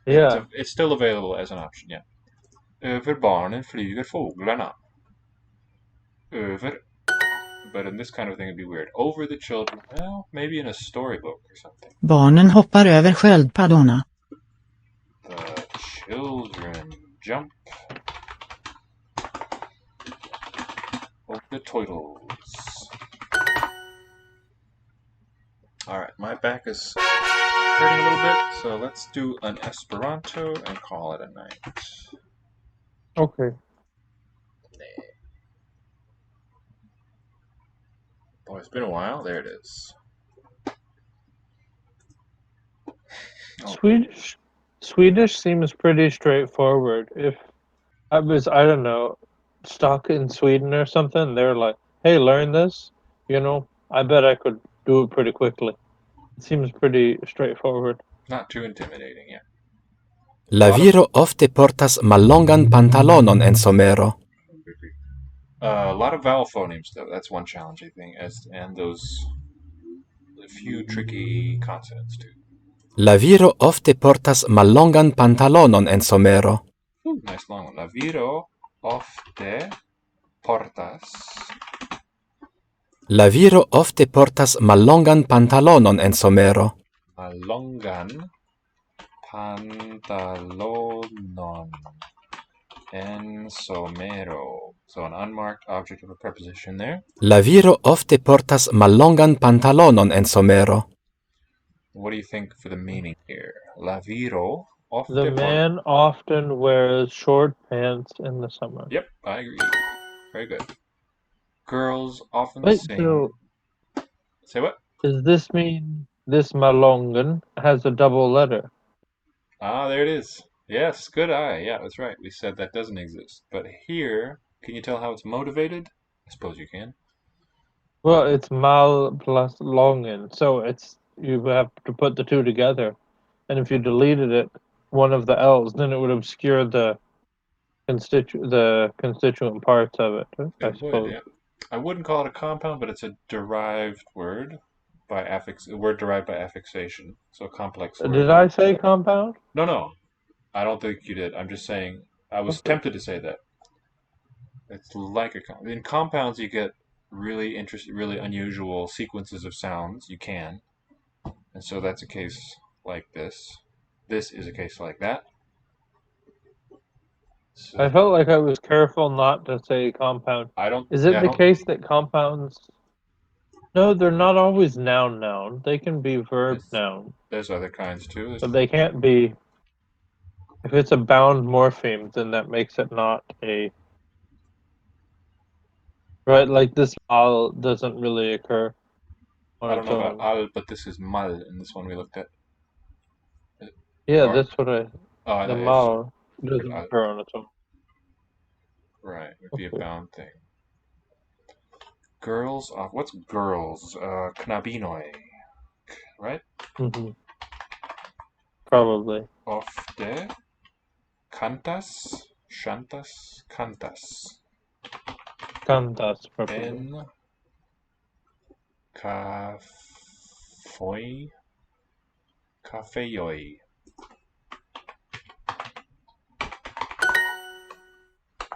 Speaker 3: Yeah.
Speaker 2: It's still available as an option, yeah. Över barnen flyger fåglarna. Över. But in this kind of thing it'd be weird. Over the children. Well, maybe in a storybook or something.
Speaker 6: Barnen hoppar över sköldpaddorna.
Speaker 2: The children jump over the turtles. Alright, my back is hurting a little bit, so let's do an Esperanto and call it a night.
Speaker 3: Okay.
Speaker 2: Boy, it's been a while. There it is. Oh.
Speaker 3: Swedish seems pretty straightforward. If I was, I don't know, stuck in Sweden or something, they're like, hey, learn this. I bet I could do it pretty quickly. It seems pretty straightforward.
Speaker 2: Not too intimidating, yeah.
Speaker 7: La viro ofte portas mallongan pantalonon en somero.
Speaker 2: A lot of vowel phonemes, though. That's one challenging thing, and those a few tricky consonants too.
Speaker 7: La viro ofte portas mallongan pantalonon en somero.
Speaker 2: Nice long one. La viro ofte portas.
Speaker 7: La viro ofte portas mallongan pantalonon en somero.
Speaker 2: Mallongan pantalonon en somero. So an unmarked object of a preposition there.
Speaker 7: La viro ofte portas mallongan pantalonon en somero.
Speaker 2: What do you think for the meaning here? La viro ofte
Speaker 3: The man often wears short pants in the summer.
Speaker 2: Yep, I agree. Very good. Girls often
Speaker 3: Wait,
Speaker 2: sing.
Speaker 3: so
Speaker 2: Say what?
Speaker 3: does this mean this malongan has a double letter?
Speaker 2: Ah, there it is. Yes, good eye. Yeah, that's right. We said that doesn't exist. But here, can you tell how it's motivated? I suppose you can.
Speaker 3: Well, it's mal plus longan, so you have to put the two together. And if you deleted it, one of the L's, then it would obscure the constituent parts of it, I suppose.
Speaker 2: Yeah. I wouldn't call it a compound, but it's a derived word by a word derived by affixation. So a complex word.
Speaker 3: Did I say compound?
Speaker 2: No. I don't think you did. I'm just saying I was tempted to say that. It's like in compounds you get really interesting, really unusual sequences of sounds. You can. And so that's a case like this. This is a case like that. So,
Speaker 3: I felt like I was careful not to say compound. Is it the case that compounds... No, they're not always noun. They can be verb noun.
Speaker 2: There's other kinds too.
Speaker 3: But they can't be... If it's a bound morpheme, then that makes it not a... Right, like this mal doesn't really occur.
Speaker 2: I don't know about al, but this is mal in this one we looked at.
Speaker 3: Yeah, that's what I...
Speaker 2: Oh,
Speaker 3: the mal doesn't occur on its own.
Speaker 2: Right, it would be a bound thing. Girls, what's girls? Knabinoi, right?
Speaker 3: Mm-hmm. Probably.
Speaker 2: Ofte cantas, shantas, cantas.
Speaker 3: Cantas, probably.
Speaker 2: En cafeoi.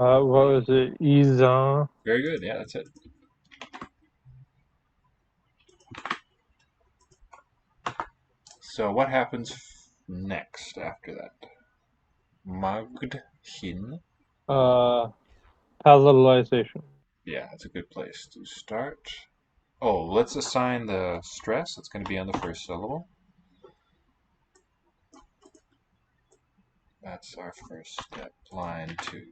Speaker 3: What was it? Izan.
Speaker 2: Very good. Yeah, that's it. So what happens next after that? Magd-hin.
Speaker 3: Palatalization.
Speaker 2: Yeah, that's a good place to start. Oh, let's assign the stress. It's going to be on the first syllable. That's our first step. Line 2.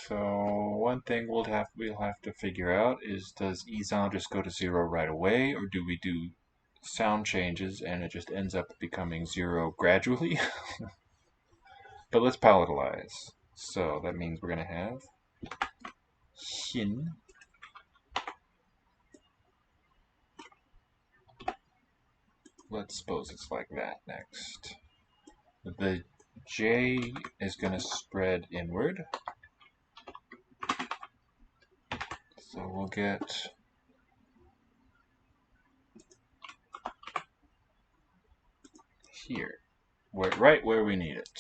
Speaker 2: So one thing we'll have to figure out is, does Izan just go to 0 right away, or do we do sound changes and it just ends up becoming 0 gradually? But let's palatalize. So that means we're going to have hin. Let's suppose it's like that next. The J is going to spread inward. So we'll get here, right where we need it.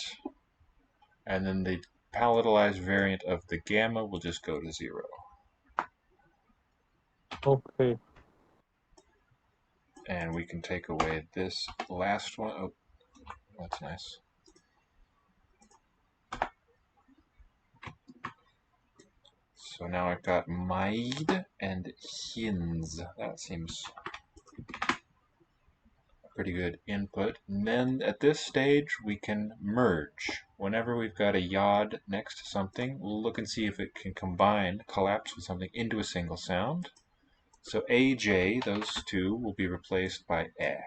Speaker 2: And then the palatalized variant of the gamma will just go to 0.
Speaker 3: Okay.
Speaker 2: And we can take away this last one. Oh, that's nice. So now I've got maid and hins. That seems a pretty good input. And then at this stage we can merge. Whenever we've got a yod next to something, we'll look and see if it can collapse with something into a single sound. So AJ, those two, will be replaced by eh.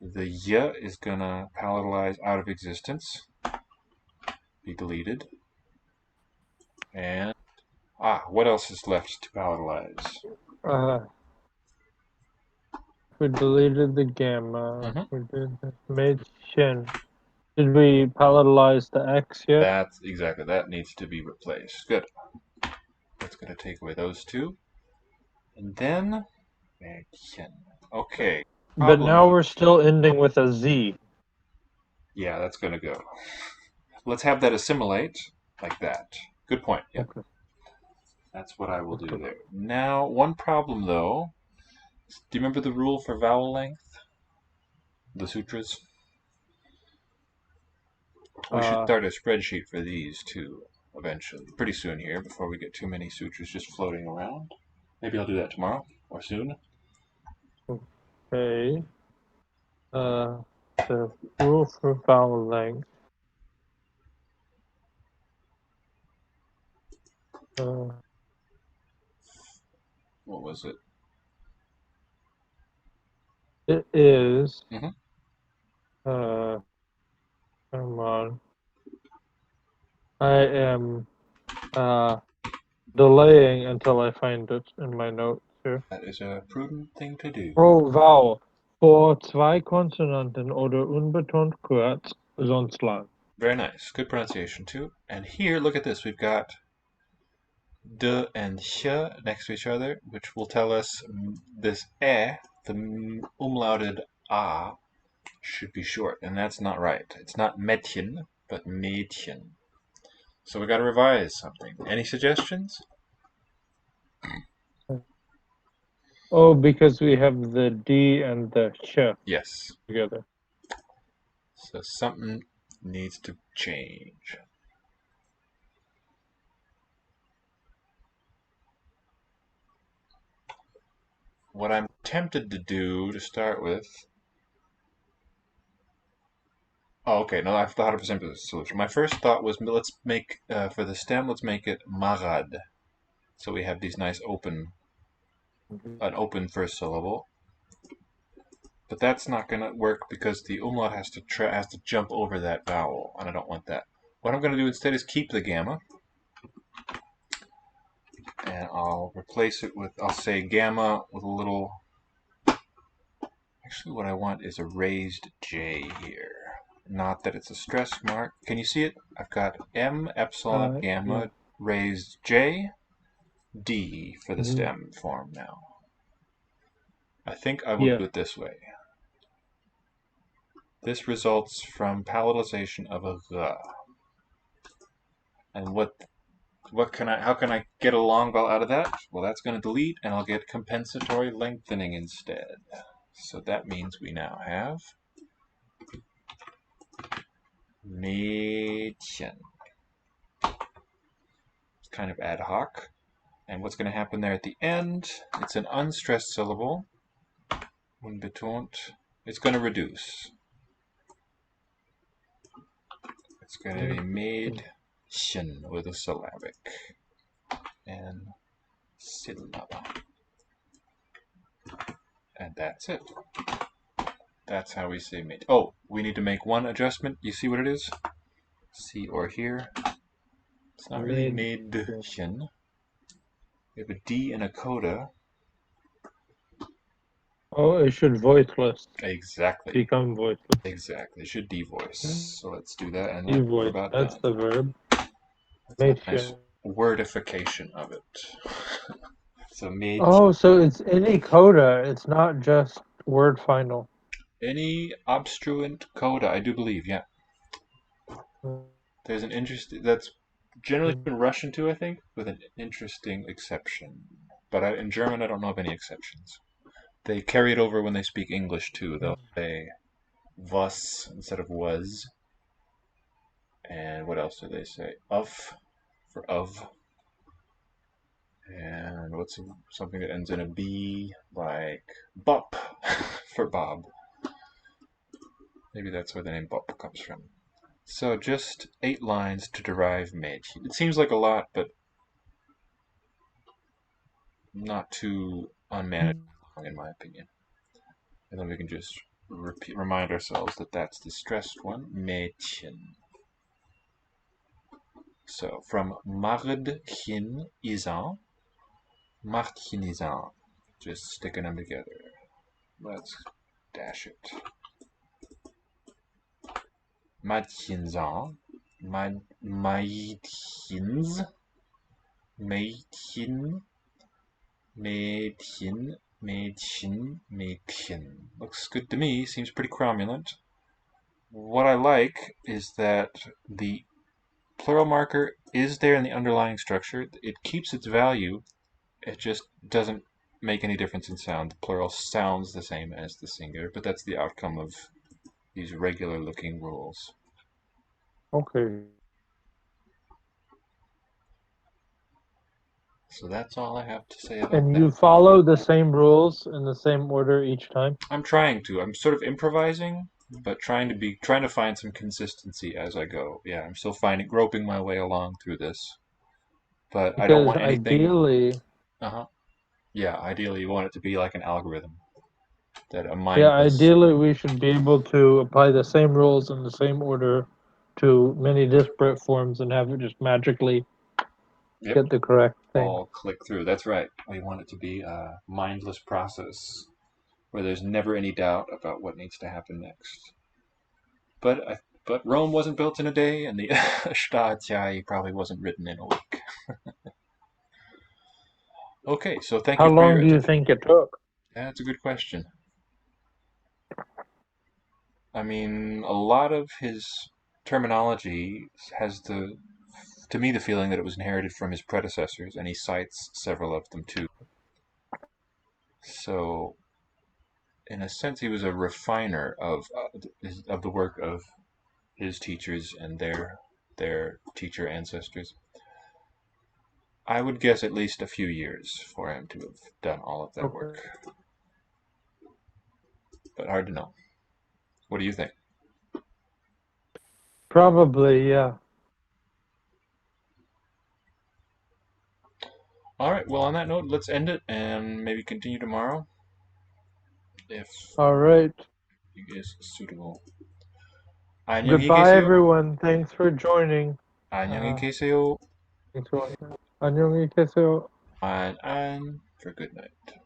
Speaker 2: The y is gonna palatalize out of existence, be deleted. And what else is left to palatalize?
Speaker 3: We deleted the gamma. We did made shin. Did we palatalize the X yet?
Speaker 2: That's exactly, that needs to be replaced. Good. That's gonna take away those two. And then okay.
Speaker 3: But now we're still ending with a Z.
Speaker 2: Yeah, that's gonna go. Let's have that assimilate like that. Good point. Yeah.
Speaker 3: Okay.
Speaker 2: That's what I will do there. Now, one problem though. Do you remember the rule for vowel length? The sutras? We should start a spreadsheet for these too, eventually. Pretty soon here, before we get too many sutras just floating around. Maybe I'll do that tomorrow, or soon.
Speaker 3: Okay. The rule for vowel length.
Speaker 2: What was it?
Speaker 3: It is.
Speaker 2: Mhm.
Speaker 3: Come on. I am delaying until I find it in my notes here.
Speaker 2: That is a prudent thing to do.
Speaker 3: Pro Vowel. Vor zwei Konsonanten oder unbetont kurz, sonst lang.
Speaker 2: Very nice. Good pronunciation too. And here, look at this. We've got d and sh next to each other, which will tell us this e, the umlauted a, should be short, and that's not right. It's not Mädchen, but Mädchen. So we got to revise something. Any suggestions?
Speaker 3: Oh, because we have the D and the sh
Speaker 2: Yes.
Speaker 3: together.
Speaker 2: So something needs to change. What I'm tempted to do to start with. Oh, okay. No, I've thought of a simple solution. My first thought was, let's make for the stem, let's make it marad. So we have these nice an open first syllable. But that's not going to work because the umlaut has to jump over that vowel, and I don't want that. What I'm going to do instead is keep the gamma, and I'll replace it with, I'll say gamma with a little, actually what I want is a raised J here. Not that it's a stress mark. Can you see it? I've got M epsilon gamma raised J, D for the stem form now. I think I will do it this way. This results from palatalization of a R. And how can I get a long vowel out of that? Well, that's going to delete, and I'll get compensatory lengthening instead. So that means we now have Mädchen. It's kind of ad hoc. And what's going to happen there at the end? It's an unstressed syllable. Unbetont. It's going to reduce. It's going to be Mädchen with a syllabic and syllaba. And that's it. That's how we say made. Oh, we need to make one adjustment. You see what it is? See or hear. It's not really Mädchen. We have a D and a coda.
Speaker 3: Oh, it should voiceless.
Speaker 2: Exactly.
Speaker 3: Become voiceless.
Speaker 2: Exactly. It should devoice. So let's do that, and
Speaker 3: Devoice.
Speaker 2: we're about
Speaker 3: That's
Speaker 2: done.
Speaker 3: the verb.
Speaker 2: That's a nice wordification of it. So Mädchen.
Speaker 3: Oh, so it's any coda. It's not just word final.
Speaker 2: Any obstruent coda, I do believe, yeah. There's an interesting, that's generally been Russian too, I think, with an interesting exception. But in German, I don't know of any exceptions. They carry it over when they speak English too. They'll say was instead of was. And what else do they say? Of for of. And what's something that ends in a B, like bop for Bob. Maybe that's where the name bop comes from. So just 8 lines to derive Mädchen. It seems like a lot, but not too unmanageable, in my opinion. And then we can just remind ourselves that that's the stressed one, Mädchen. So from Mädchen ist ein, Mädchen ist ein. Just sticking them together. Let's dash it. Mädchens ein, Mädchens, Mädchen, Mädchen, Mädchen, Mädchen. Looks good to me, seems pretty cromulent. What I like is that the plural marker is there in the underlying structure. It keeps its value, it just doesn't make any difference in sound. The plural sounds the same as the singular, but that's the outcome of these regular looking rules.
Speaker 3: Okay.
Speaker 2: So that's all I have to say about
Speaker 3: And
Speaker 2: that.
Speaker 3: you follow the same rules in the same order each time?
Speaker 2: I'm trying to. I'm sort of improvising, but trying to find some consistency as I go. Yeah, I'm still groping my way along through this. But I don't want anything.
Speaker 3: Ideally.
Speaker 2: Yeah, ideally you want it to be like an algorithm. That a mindless.
Speaker 3: Yeah, ideally we should be able to apply the same rules in the same order to many disparate forms and have it just magically get the correct thing.
Speaker 2: All click through. That's right. We want it to be a mindless process where there's never any doubt about what needs to happen next. But Rome wasn't built in a day, and the Statiae probably wasn't written in a week. Okay, so thank you for your
Speaker 3: How long do you think it took?
Speaker 2: That's a good question. I mean, a lot of his terminology has to me the feeling that it was inherited from his predecessors, and he cites several of them too. So, in a sense, he was a refiner of the work of his teachers and their teacher ancestors. I would guess at least a few years for him to have done all of that work. But hard to know. What do you think?
Speaker 3: Probably, yeah.
Speaker 2: All right, well, on that note, let's end it and maybe continue tomorrow.
Speaker 3: All right.
Speaker 2: It is suitable.
Speaker 3: Goodbye, everyone. Thanks for joining.
Speaker 2: 안녕히 계세요.
Speaker 3: 안녕히 계세요.
Speaker 2: And for good night.